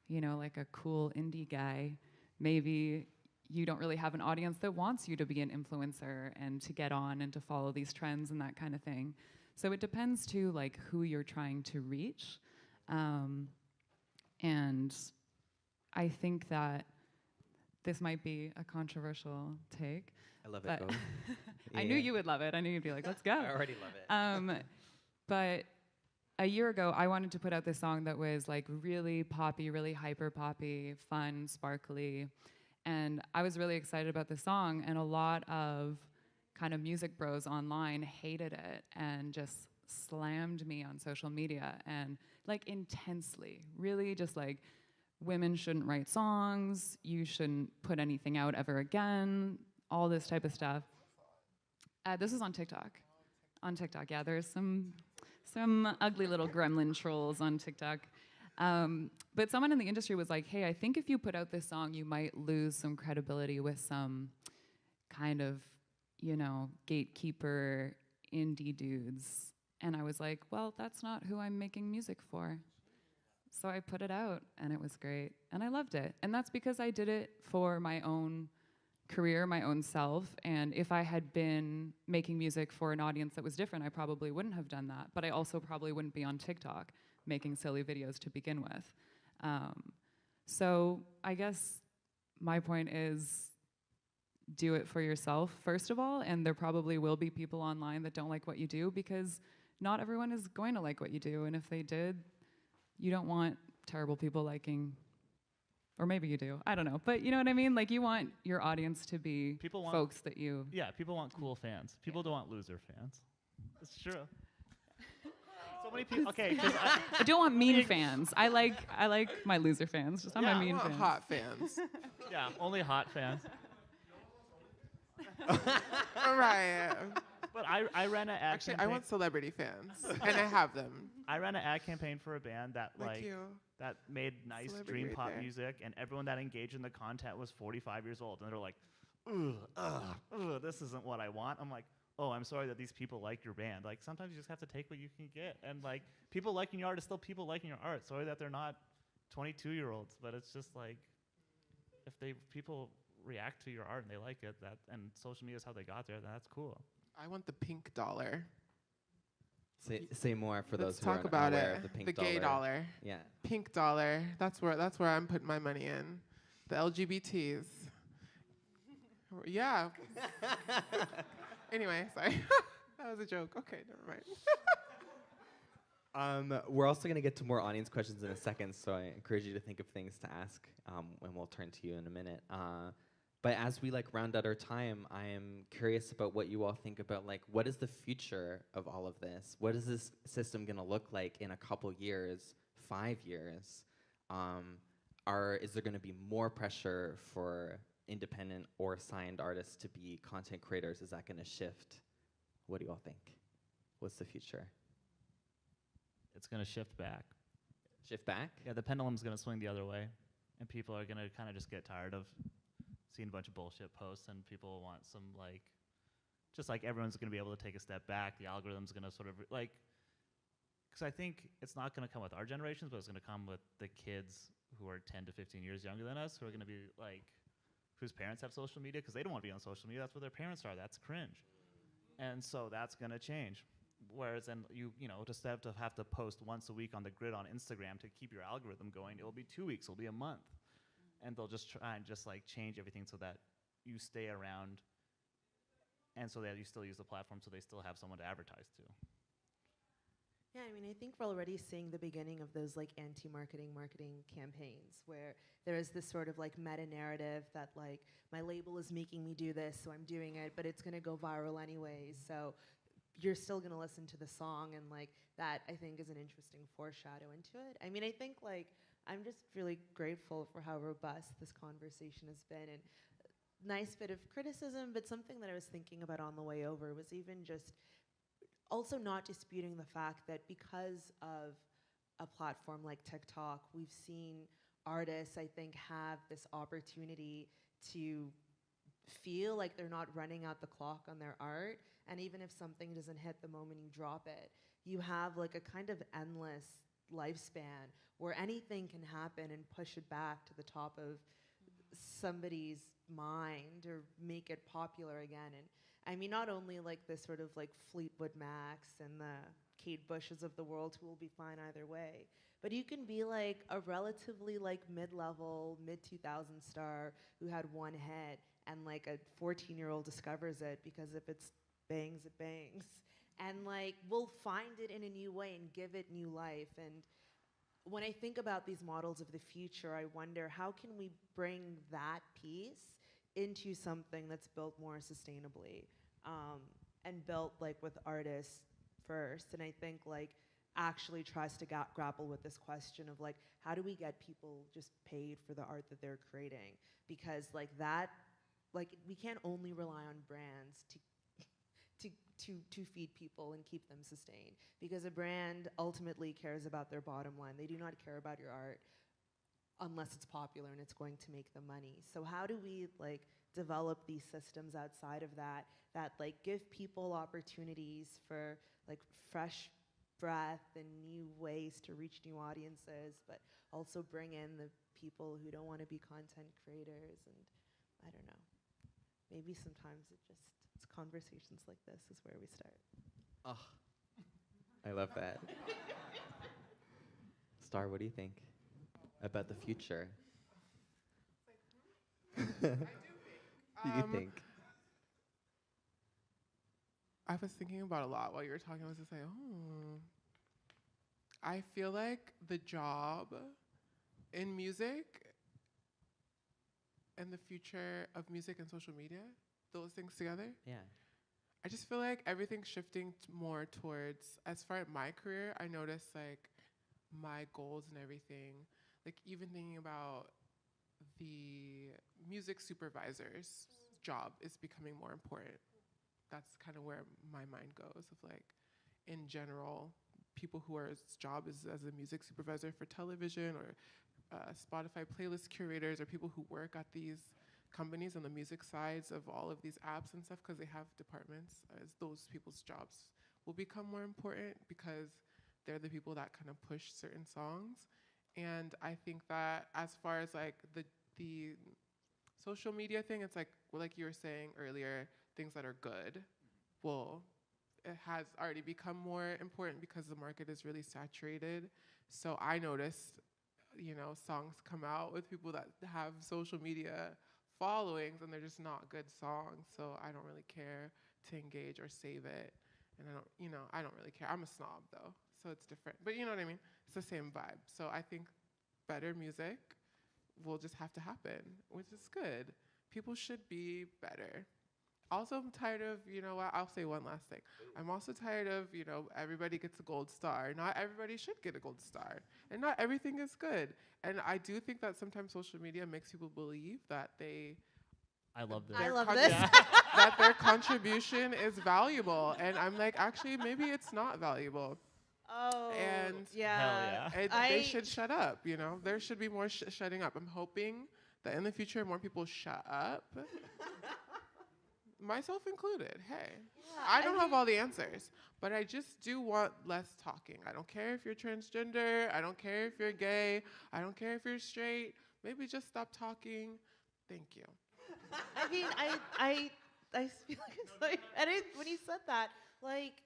like a cool indie guy, maybe you don't really have an audience that wants you to be an influencer and to get on and to follow these trends and that kind of thing. So it depends too, like who you're trying to reach. And I think that this might be a controversial take. I love it. Go. I knew you would love it. I knew you'd be like, let's go. I already love it. But a year ago, I wanted to put out this song that was like really poppy, really hyper poppy, fun, sparkly. And I was really excited about the song, and a lot of kind of music bros online hated it and just slammed me on social media, and like intensely, really just like, women shouldn't write songs, you shouldn't put anything out ever again, all this type of stuff. This is on TikTok. On TikTok, yeah, there's some ugly little gremlin trolls on TikTok. But someone in the industry was like, hey, I think if you put out this song, you might lose some credibility with some kind of, gatekeeper indie dudes. And I was like, well, that's not who I'm making music for. So I put it out, and it was great, and I loved it. And that's because I did it for my own career, my own self. And if I had been making music for an audience that was different, I probably wouldn't have done that. But I also probably wouldn't be on TikTok making silly videos to begin with. So I guess my point is, do it for yourself, first of all, and there probably will be people online that don't like what you do, because not everyone is going to like what you do, and if they did, you don't want terrible people liking, or maybe you do, I don't know, but you know what I mean? Like, you want your audience to be folks that you... Yeah, people want cool fans. People don't want loser fans. It's true. So many people, okay. I don't want mean fans. I like my loser fans, just not my mean fans. Hot fans. Yeah, only hot fans. Right. But I ran an ad Actually, campaign. I want celebrity fans, and I have them. I ran an ad campaign for a band that You. that made nice Celebrity dream right pop there. music, and everyone that engaged in the content was 45 years old, and they're like, this isn't what I want. I'm like, oh, I'm sorry that these people like your band. Like, sometimes you just have to take what you can get, and like, people liking your art is still people liking your art. Sorry that they're not 22-year-olds, but it's just like, if people react to your art and they like it, and social media is how they got there, then that's cool. I want the pink dollar. Say more for Let's those who talk aren't about aware it. of the pink The dollar. gay dollar. Yeah. Pink dollar. That's where I'm putting my money in. The LGBTs. Yeah. Anyway, sorry. That was a joke. Okay, never mind. We're also going to get to more audience questions in a second, so I encourage you to think of things to ask, and we'll turn to you in a minute. But as we round out our time, I am curious about what you all think about what is the future of all of this? What is this system going to look like in a couple years, 5 years? Is there going to be more pressure for independent or signed artists to be content creators? Is that going to shift? What do you all think? What's the future? It's going to shift back. Shift back? Yeah, the pendulum's going to swing the other way, and people are going to kind of just get tired of seeing a bunch of bullshit posts, and people want some just everyone's going to be able to take a step back. The algorithm's going to sort of because I think it's not going to come with our generations, but it's going to come with the kids who are 10 to 15 years younger than us, who are going to be whose parents have social media, because they don't want to be on social media. That's where their parents are. That's cringe. And so that's going to change. Whereas then you just have to post once a week on the grid on Instagram to keep your algorithm going. It will be 2 weeks. It'll be a month. And they'll just try and change everything so that you stay around, and so that you still use the platform, so they still have someone to advertise to. Yeah, I mean, I think we're already seeing the beginning of those anti-marketing marketing campaigns where there is this sort of meta-narrative that my label is making me do this, so I'm doing it, but it's gonna go viral anyways, so you're still gonna listen to the song, and that I think is an interesting foreshadow into it. I mean, I think I'm just really grateful for how robust this conversation has been, and nice bit of criticism, but something that I was thinking about on the way over was even just also not disputing the fact that because of a platform like TikTok, we've seen artists, I think, have this opportunity to feel like they're not running out the clock on their art, and even if something doesn't hit the moment you drop it, you have a kind of endless lifespan where anything can happen and push it back to the top of somebody's mind or make it popular again. And I mean, not only this sort of Fleetwood Macs and the Kate Bushes of the world, who will be fine either way, but you can be a relatively mid-level, mid-2000s star who had one hit, and a 14-year-old discovers it, because if it's bangs, it bangs. And we'll find it in a new way and give it new life. And when I think about these models of the future, I wonder, how can we bring that piece into something that's built more sustainably, and built with artists first? And I think actually tries to grapple with this question of how do we get people just paid for the art that they're creating? Because we can't only rely on brands to feed people and keep them sustained, because a brand ultimately cares about their bottom line. They do not care about your art unless it's popular and it's going to make them money. So how do we develop these systems outside of that give people opportunities for fresh breath and new ways to reach new audiences, but also bring in the people who don't want to be content creators? And I don't know. maybe sometimes it's conversations like this is where we start. Oh, I love that. Star, what do you think about the future? I do think. What do you think? I was thinking about a lot while you were talking. I was just like, oh. I feel like the job in music and the future of music and social media, those things together. Yeah. I just feel like everything's shifting more towards, as far as my career, I noticed like my goals and everything, like even thinking about the music supervisor's job is becoming more important. That's kind of where my mind goes of like, in general, people who are job is as a music supervisor for television or Spotify playlist curators or people who work at these companies on the music sides of all of these apps and stuff because they have departments, as those people's jobs will become more important because they're the people that kind of push certain songs. And I think that as far as like the social media thing, it's like, well, like you were saying earlier, things that are good, well, it has already become more important because the market is really saturated. So I noticed, you know, songs come out with people that have social media followings and they're just not good songs. So I don't really care to engage or save it. And I don't really care. I'm a snob though, so it's different. But you know what I mean? It's the same vibe. So I think better music will just have to happen, which is good. People should be better. Also, I'm tired of, you know what, I'll say one last thing. I'm also tired of, you know, everybody gets a gold star. Not everybody should get a gold star. And not everything is good. And I do think that sometimes social media makes people believe that I love this. I love con- this. that their contribution is valuable. And I'm like, actually, maybe it's not valuable. Oh, And yeah. Hell yeah. They should shut up, you know? There should be more shutting up. I'm hoping that in the future, more people shut up. Myself included. Hey, Yeah, I don't have all the answers, but I just do want less talking. I don't care if you're transgender. I don't care if you're gay. I don't care if you're straight. Maybe just stop talking. Thank you. I mean, I feel like it's like, when you said that, like,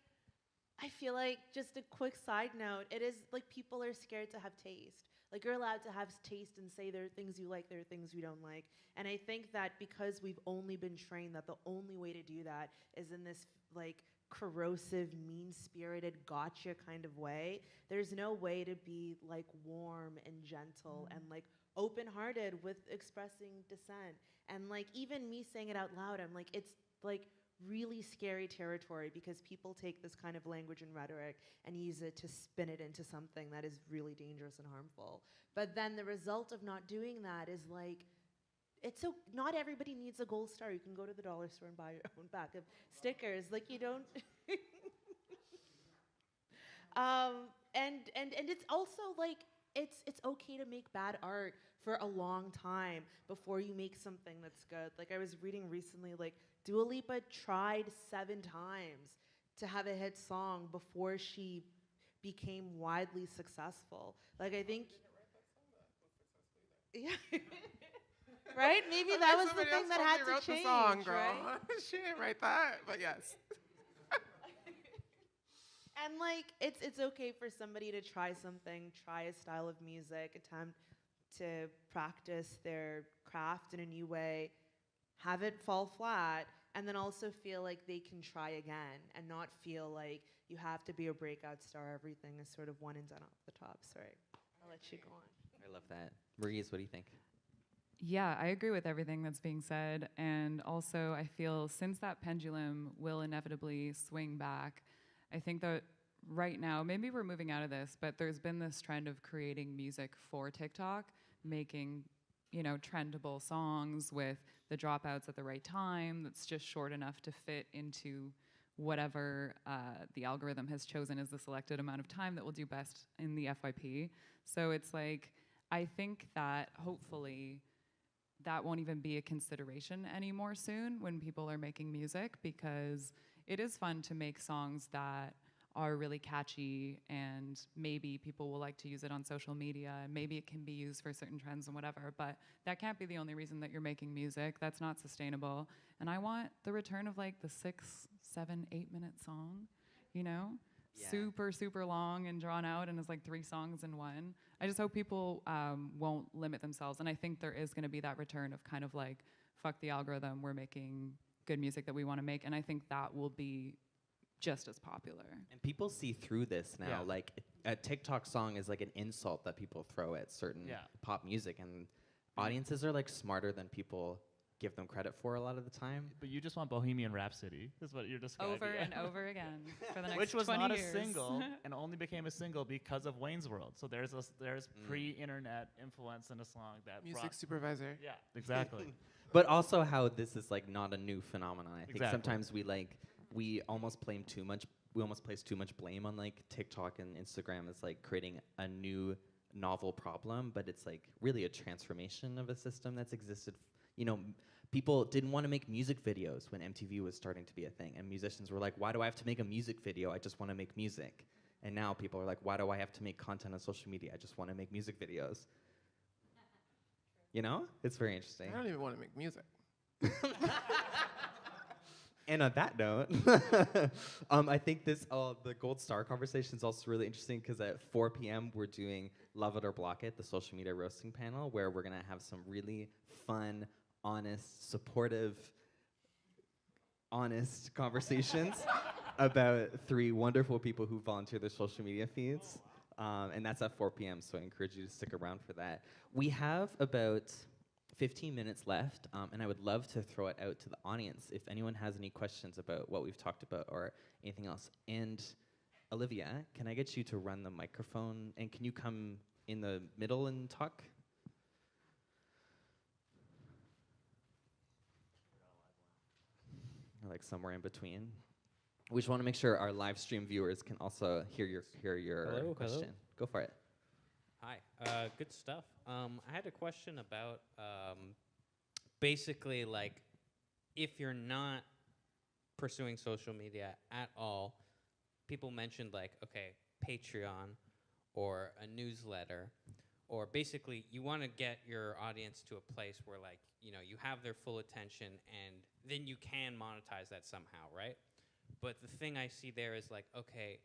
I feel like just a quick side note, it is like people are scared to have taste. Like, you're allowed to have taste and say there are things you like, there are things you don't like. And I think that because we've only been trained that the only way to do that is in this, like, corrosive, mean-spirited, gotcha kind of way, there's no way to be, like, warm and gentle and, like, open-hearted with expressing dissent. And, like, even me saying it out loud, I'm like, it's, like, really scary territory because people take this kind of language and rhetoric and use it to spin it into something that is really dangerous and harmful. But then the result of not doing that is like, not everybody needs a gold star. You can go to the dollar store and buy your own pack of stickers. Like, you don't. And it's also like, it's okay to make bad art for a long time before you make something that's good. Like, I was reading recently, like, Dua Lipa tried 7 times to have a hit song before she became widely successful. Like, I think, yeah, right? Maybe that was the thing that had to change, the song, girl. right? She didn't write that, but yes. And like, it's okay for somebody to try something, try a style of music, attempt to practice their craft in a new way, have it fall flat, and then also feel like they can try again and not feel like you have to be a breakout star. Everything is sort of one and done off the top. Sorry, I'll let you go on. I love that. Maryze, what do you think? Yeah, I agree with everything that's being said. And also, I feel since that pendulum will inevitably swing back, I think that right now, maybe we're moving out of this, but there's been this trend of creating music for TikTok, making, you know, trendable songs with the dropouts at the right time that's just short enough to fit into whatever the algorithm has chosen as the selected amount of time that will do best in the FYP. So it's like, I think that hopefully that won't even be a consideration anymore soon when people are making music, because it is fun to make songs that are really catchy, and maybe people will like to use it on social media, and maybe it can be used for certain trends and whatever, but that can't be the only reason that you're making music. That's not sustainable. And I want the return of like the 6, 7, 8-minute song, you know? Yeah. Super, super long and drawn out, and it's like 3 songs in one. I just hope people won't limit themselves, and I think there is gonna be that return of kind of like, fuck the algorithm, we're making good music that we wanna make, and I think that will be just as popular. And people see through this now. Yeah. Like a TikTok song is like an insult that people throw at certain Yeah. pop music, and audiences are like smarter than people give them credit for a lot of the time. But you just want Bohemian Rhapsody, is what you're describing. Over and over again for the next 20 years. Which was not a single, and only became a single because of Wayne's World. So there's pre-internet influence in a song that Music brought, supervisor. yeah, exactly. But also how this is like not a new phenomenon. I think Exactly. sometimes we almost blame too much. We almost place too much blame on like TikTok and Instagram as like creating a new novel problem, but it's like really a transformation of a system that's existed. You know, people didn't want to make music videos when MTV was starting to be a thing, and musicians were like, why do I have to make a music video? I just want to make music. And now people are like, why do I have to make content on social media? I just want to make music videos. You know? It's very interesting. I don't even want to make music. And on that note, I think the Gold Star conversation is also really interesting because at 4 p.m. we're doing Love It or Block It, the social media roasting panel, where we're going to have some really fun, honest, supportive, honest conversations about 3 wonderful people who volunteer their social media feeds. And that's at 4 p.m., so I encourage you to stick around for that. We have about 15 minutes left, and I would love to throw it out to the audience if anyone has any questions about what we've talked about or anything else. And Olivia, can I get you to run the microphone, and can you come in the middle and talk? Or like somewhere in between. We just want to make sure our live stream viewers can also hear your question. Hello. Go for it. Hi, good stuff. I had a question about basically like if you're not pursuing social media at all, people mentioned like, okay, Patreon or a newsletter, or basically you want to get your audience to a place where like, you know, you have their full attention and then you can monetize that somehow, right? But the thing I see there is like, okay,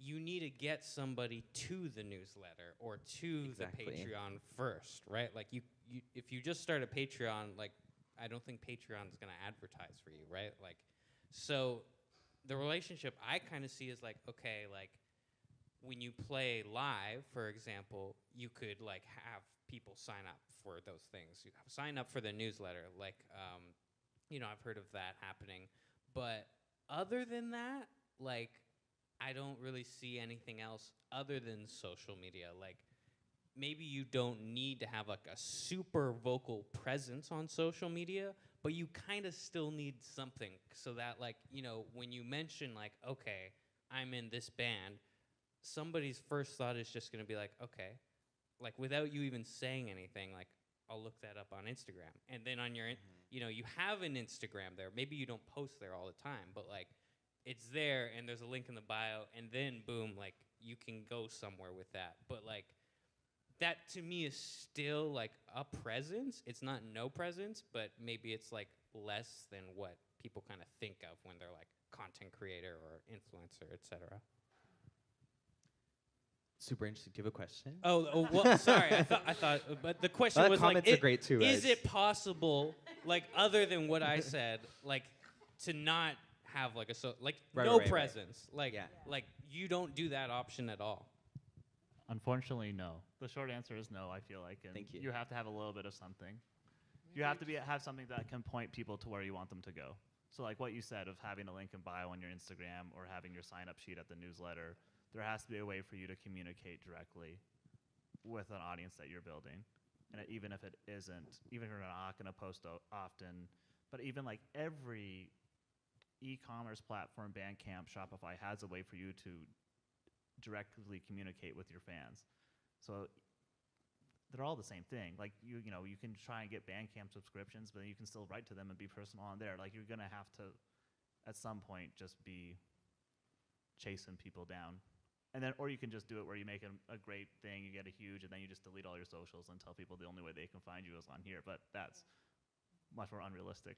you need to get somebody to the newsletter or to Exactly. the Patreon first, right? Like you if you just start a Patreon, like I don't think Patreon is going to advertise for you, right? Like, so the relationship I kind of see is like, okay, like when you play live, for example, you could like have people sign up for those things. You sign up for the newsletter, like, you know, I've heard of that happening. But other than that, like, I don't really see anything else other than social media. Like, maybe you don't need to have like a super vocal presence on social media, but you kind of still need something so that like, you know, when you mention like, okay, I'm in this band, somebody's first thought is just going to be like, okay, like without you even saying anything, like I'll look that up on Instagram. And then on your, you know, you have an Instagram there. Maybe you don't post there all the time, but like it's there and there's a link in the bio and then boom, like you can go somewhere with that. But like that to me is still like a presence. It's not no presence, but maybe it's like less than what people kind of think of when they're like content creator or influencer, etc. Super interesting. Do you have a question? Oh, well, sorry. I thought, but the question was like, comments are great too, is right? it possible, like, other than what I said, like, to not have like Right, no right, right. presence, like, Yeah. like you don't do that option at all? Unfortunately, no. The short answer is no, I feel like. And Thank you. You have to have a little bit of something. You have to have something that can point people to where you want them to go. So like what you said of having a link in bio on your Instagram or having your sign-up sheet at the newsletter, there has to be a way for you to communicate directly with an audience that you're building. And even if it isn't, even if you're not going to post often, but even like every e-commerce platform, Bandcamp, Shopify has a way for you to directly communicate with your fans. So they're all the same thing. Like you know, you can try and get Bandcamp subscriptions, but you can still write to them and be personal on there. Like you're gonna have to, at some point, just chasing people down. And then, or you can just do it where you make a great thing, you get a huge, and then you just delete all your socials and tell people the only way they can find you is on here. But that's much more unrealistic.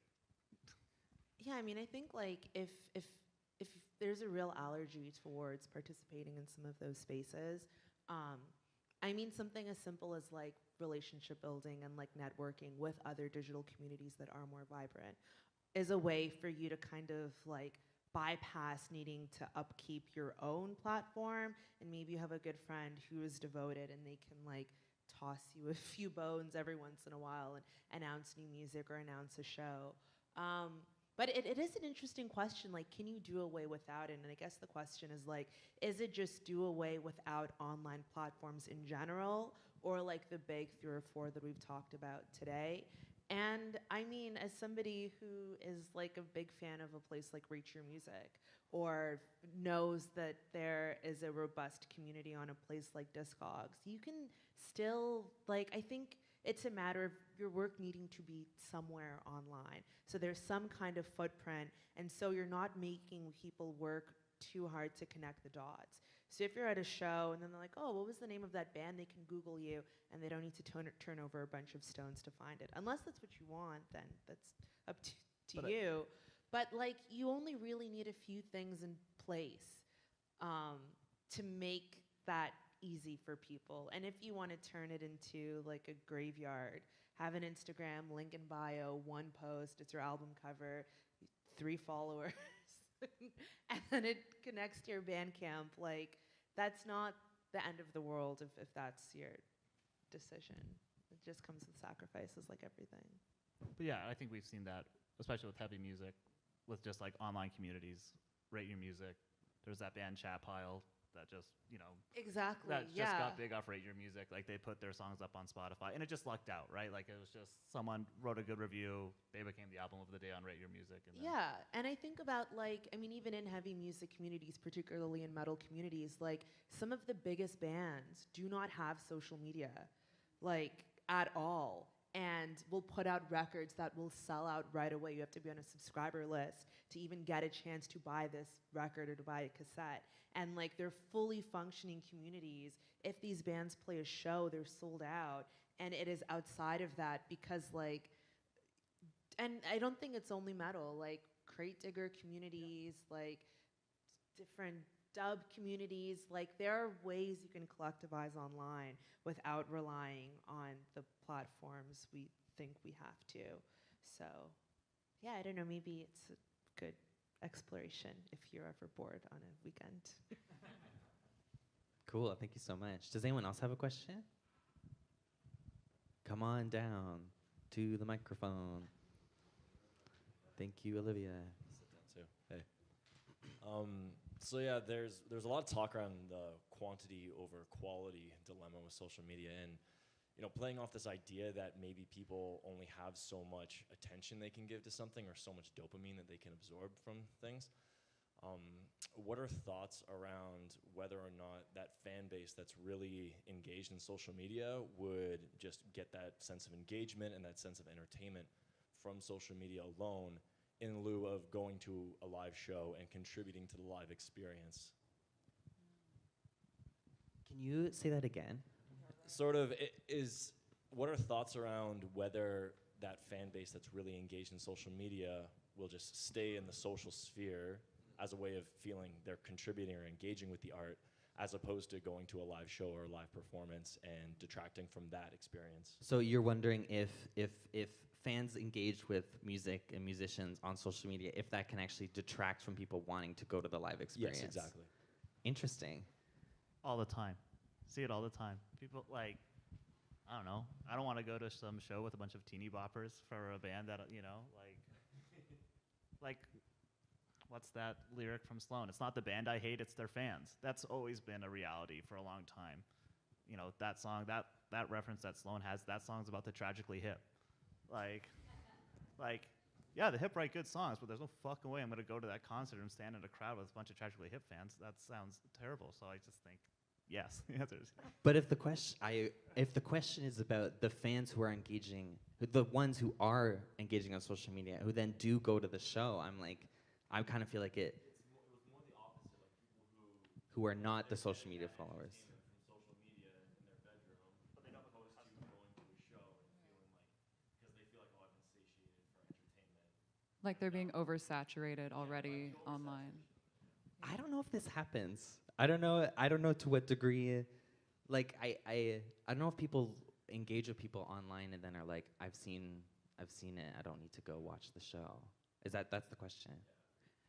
Yeah, I mean, I think like if there's a real allergy towards participating in some of those spaces, I mean, something as simple as like relationship building and like networking with other digital communities that are more vibrant is a way for you to kind of like bypass needing to upkeep your own platform, and maybe you have a good friend who is devoted and they can like toss you a few bones every once in a while and announce new music or announce a show. But it is an interesting question, like, can you do away without it? And I guess the question is like, is it just do away without online platforms in general, or like the big 3 or 4 that we've talked about today? And I mean, as somebody who is like a big fan of a place like Rate Your Music, or knows that there is a robust community on a place like Discogs, you can still, like, I think it's a matter of your work needing to be somewhere online. So there's some kind of footprint, and so you're not making people work too hard to connect the dots. So if you're at a show and then they're like, oh, what was the name of that band? They can Google you, and they don't need to turn over a bunch of stones to find it. Unless that's what you want, then that's up to you. But like, you only really need a few things in place to make that easy for people. And if you want to turn it into like a graveyard, have an Instagram, link in bio, 1 post, it's your album cover, 3 followers, and then it connects to your Bandcamp. Like, that's not the end of the world if that's your decision. It just comes with sacrifices, like everything. But yeah, I think we've seen that, especially with heavy music, with just like online communities. Rate Your Music. There's that band Chat Pile that just, you know, exactly, that just got big off Rate Your Music. Like, they put their songs up on Spotify, and it just lucked out, right? Like, it was just someone wrote a good review, they became the album of the day on Rate Your Music. And yeah, and I think about, like, I mean, even in heavy music communities, particularly in metal communities, like, some of the biggest bands do not have social media, like, at all, and will put out records that will sell out right away. You have to be on a subscriber list to even get a chance to buy this record or to buy a cassette. And like, they're fully functioning communities. If these bands play a show, they're sold out. And it is outside of that because like, and I don't think it's only metal, like crate digger communities, like different dub communities, like there are ways you can collectivize online without relying on the platforms we think we have to. So yeah, I don't know, maybe it's a good exploration if you're ever bored on a weekend. Cool, thank you so much. Does anyone else have a question? Come on down to the microphone. Thank you, Olivia. Sit down too. Hey. So yeah, there's a lot of talk around the quantity over quality dilemma with social media, and you know, playing off this idea that maybe people only have so much attention they can give to something, or so much dopamine that they can absorb from things. What are thoughts around whether or not that fan base that's really engaged in social media would just get that sense of engagement and that sense of entertainment from social media alone, in lieu of going to a live show and contributing to the live experience? Can you say that again? Sort of, what are thoughts around whether that fan base that's really engaged in social media will just stay in the social sphere as a way of feeling they're contributing or engaging with the art, as opposed to going to a live show or a live performance and detracting from that experience? So you're wondering if fans engage with music and musicians on social media, if that can actually detract from people wanting to go to the live experience? Yes, exactly. Interesting. all the time. See it all the time. People, like, I don't know. I don't want to go to some show with a bunch of teeny boppers for a band that, you know, like, what's that lyric from Sloan? It's not the band I hate, it's their fans. That's always been a reality for a long time. You know, that song, that reference that Sloan has, that song's about the tragically hip. Like, yeah, the hip write good songs, but there's no fucking way I'm going to go to that concert and stand in a crowd with a bunch of tragically hip fans. That sounds terrible. So I just think, yes, the answer is yes. But if the question is about the fans who are engaging, the ones who are engaging on social media, who then do go to the show, I kind of feel like it. It was more the opposite, like people who who are not the social media followers. From social media in their bedroom, but they don't opposed to going to a show and feeling like, because they feel like, oh, I've been satiated for entertainment. Like they're being oversaturated already online. I don't know if this happens. I don't know to what degree. Like I don't know if people engage with people online and then are like, I've seen it. I don't need to go watch the show. That's the question?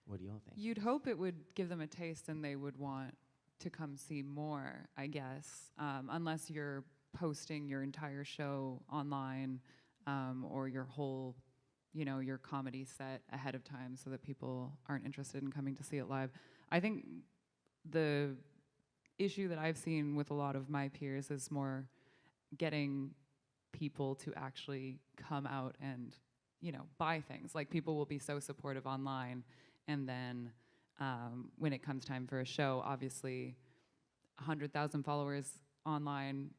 What do you all think? You'd hope it would give them a taste and they would want to come see more, I guess, unless you're posting your entire show online or your whole, your comedy set ahead of time so that people aren't interested in coming to see it live. I think the issue that I've seen with a lot of my peers is more getting people to actually come out and, buy things. Like people will be so supportive online, and then when it comes time for a show, obviously 100,000 followers online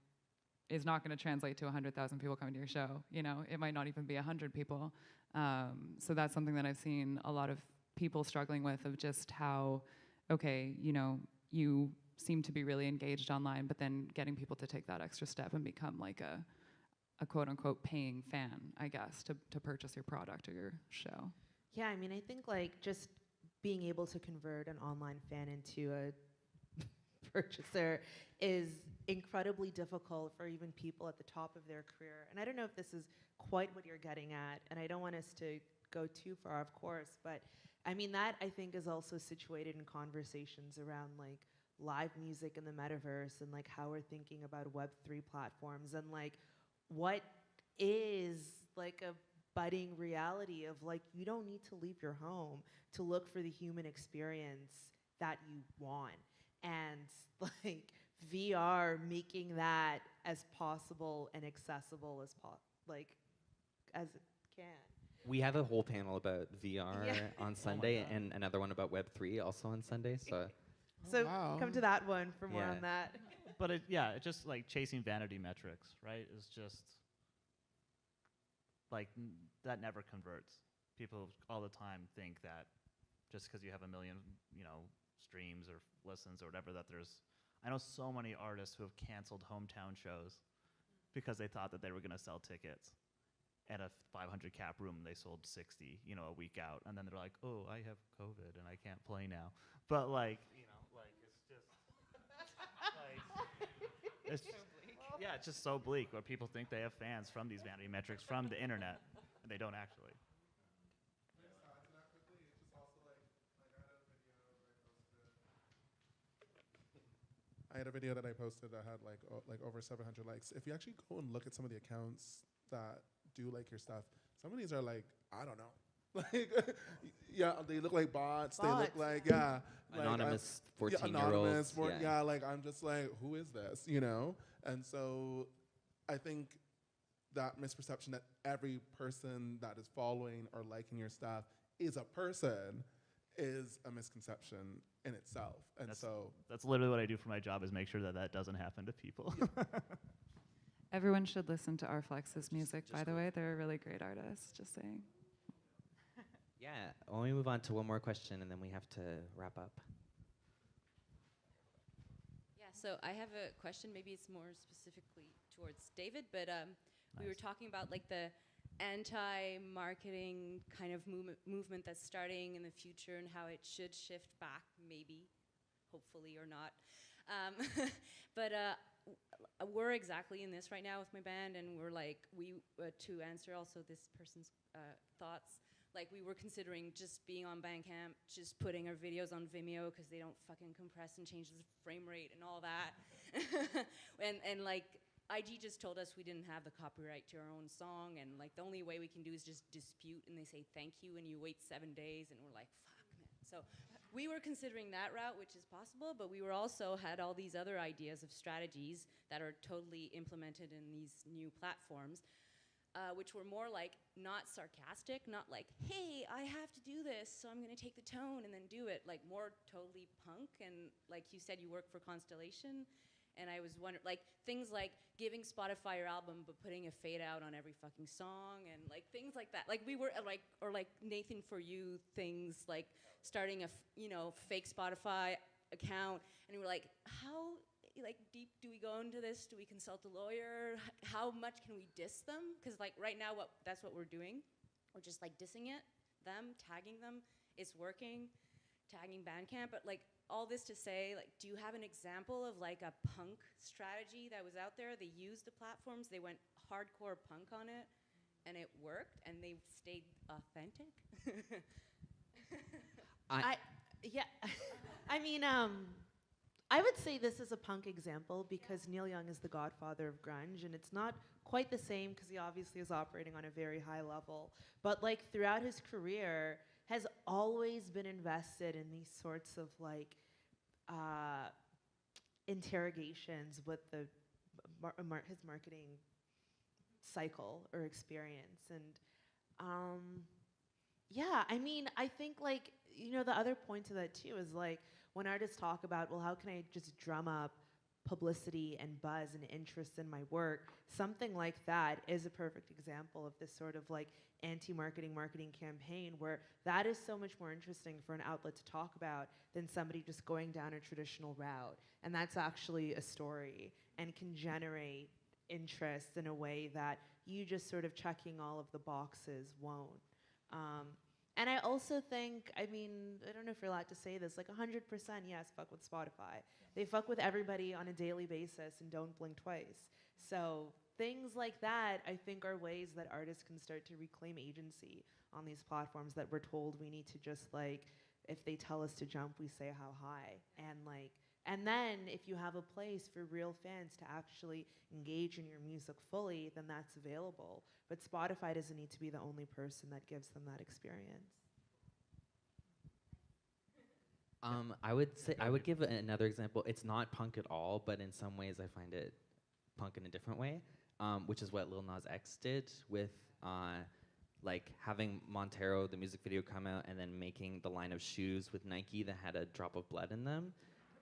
is not going to translate to 100,000 people coming to your show. It might not even be 100 people. So that's something that I've seen a lot of people struggling with, of just how, okay, you seem to be really engaged online, but then getting people to take that extra step and become like a quote unquote paying fan, I guess, to purchase your product or your show. Yeah, I mean, I think like just being able to convert an online fan into a purchaser is incredibly difficult for even people at the top of their career. And I don't know if this is quite what you're getting at, and I don't want us to go too far, of course, but I mean, that I think is also situated in conversations around like live music in the metaverse and like how we're thinking about Web3 platforms and like what is like a budding reality of like you don't need to leave your home to look for the human experience that you want, and like VR making that as possible and accessible as as it can. We have a whole panel about VR on Sunday, and another one about Web3 also on Sunday. So Wow. come to that one for more on that. But it's just like chasing vanity metrics, right? It's just like that never converts. People all the time think that just because you have 1 million, streams or listens or whatever, that I know so many artists who have canceled hometown shows because they thought that they were going to sell tickets. At a 500 cap room, they sold 60, a week out, and then they're like, "Oh, I have COVID and I can't play now." But it's just so bleak. Where people think they have fans from these vanity metrics from the internet, and they don't actually. I had a video that I posted that had like over 700 likes. If you actually go and look at some of the accounts that do like your stuff, some of these are like, I don't know. Like, yeah, they look like bots. They look like, anonymous 14-year-olds. Anonymous, like I'm just like, who is this, And so I think that misperception that every person that is following or liking your stuff is a person is a misconception in itself. And that's literally what I do for my job, is make sure that doesn't happen to people. Yeah. Everyone should listen to Arflex's music, by the way. They're a really great artist, just saying. Yeah, well, let me move on to one more question, and then we have to wrap up. Yeah, so I have a question. Maybe it's more specifically towards David, but we were talking about like the anti-marketing kind of movement that's starting in the future and how it should shift back, maybe, hopefully or not. But we're exactly in this right now with my band, and we're like, to answer also this person's thoughts, like we were considering just being on Bandcamp, just putting our videos on Vimeo because they don't fucking compress and change the frame rate and all that. and like IG just told us we didn't have the copyright to our own song, and like the only way we can do is just dispute, and they say thank you and you wait 7 days, and we're like, fuck, man. So we were considering that route, which is possible, but we were also had all these other ideas of strategies that are totally implemented in these new platforms. Which were more like not sarcastic, not like, hey, I have to do this, so I'm gonna take the tone and then do it, like more totally punk. And like you said, you work for Constellation, and I was wondering, like things like giving Spotify your album but putting a fade out on every fucking song, and like things like that. Like we were or like Nathan For You things, like starting a fake Spotify account, and we're like, how like deep do we go into this? Do we consult a lawyer? How much can we diss them? Because like right now, that's what we're doing. We're just like dissing them, tagging them. It's working, tagging Bandcamp. But like all this to say, like, do you have an example of like a punk strategy that was out there? They used the platforms, they went hardcore punk on it, and it worked, and they stayed authentic. Yeah, I mean, I would say this is a punk example because Neil Young is the godfather of grunge, and it's not quite the same because he obviously is operating on a very high level. But like throughout his career, has always been invested in these sorts of like interrogations with the his marketing cycle or experience. And yeah, I mean, I think like, you know, the other point to that too is like when artists talk about, well, how can I just drum up publicity and buzz and interest in my work? Something like that is a perfect example of this sort of like anti-marketing marketing campaign where that is so much more interesting for an outlet to talk about than somebody just going down a traditional route. And that's actually a story and can generate interest in a way that you just sort of checking all of the boxes won't. And I also think, I mean, I don't know if you're allowed to say this, like 100% yes, fuck with Spotify. They fuck with everybody on a daily basis and don't blink twice. So things like that, I think, are ways that artists can start to reclaim agency on these platforms that we're told we need to just like, if they tell us to jump, we say how high. And then if you have a place for real fans to actually engage in your music fully, then that's available. But Spotify doesn't need to be the only person that gives them that experience. I would say, I would give another example. It's not punk at all, but in some ways I find it punk in a different way, which is what Lil Nas X did with like having Montero, the music video, come out and then making the line of shoes with Nike that had a drop of blood in them,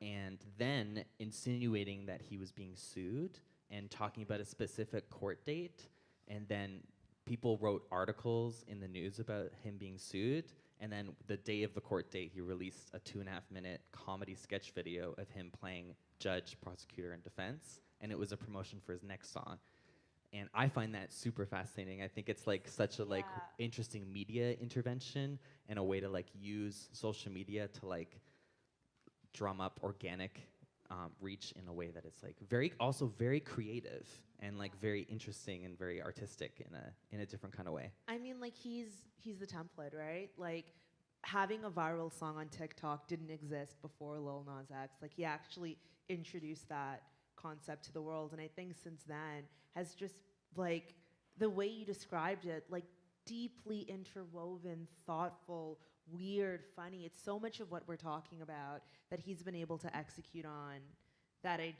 and then insinuating that he was being sued and talking about a specific court date, and then people wrote articles in the news about him being sued, and then the day of the court date, he released a 2.5-minute comedy sketch video of him playing judge, prosecutor, and defense, and it was a promotion for his next song. And I find that super fascinating. I think it's like such a like interesting media intervention and a way to like use social media to like drum up organic reach in a way that is like also very creative and like very interesting and very artistic in a different kind of way. I mean, like he's the template, right? Like having a viral song on TikTok didn't exist before Lil Nas X. Like he actually introduced that concept to the world, and I think since then has just like the way you described it, like deeply interwoven, thoughtful, weird, funny. It's so much of what we're talking about that he's been able to execute on that I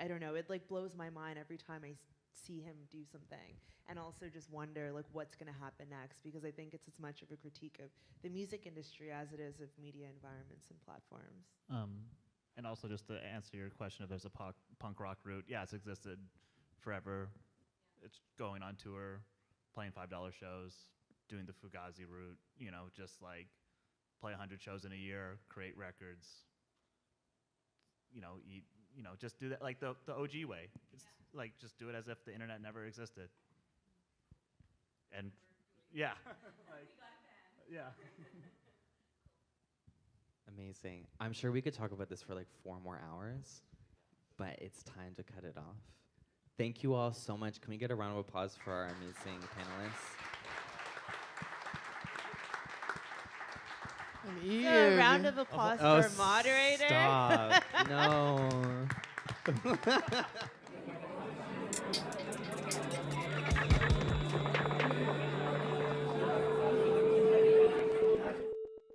don't know, it like blows my mind every time I see him do something, and also just wonder like what's gonna happen next, because I think it's as much of a critique of the music industry as it is of media environments and platforms. And also just to answer your question if there's a punk rock route, yeah, it's existed forever. It's going on tour, playing $5 shows, doing the Fugazi route, you know, just like play 100 shows in a year, create records, you know, just do that like the OG way. It's like just do it as if the internet never existed. And yeah. Like, yeah. Amazing. I'm sure we could talk about this for like 4 more hours, but it's time to cut it off. Thank you all so much. Can we get a round of applause for our amazing panelists? So a round of applause for our moderator. Stop. No.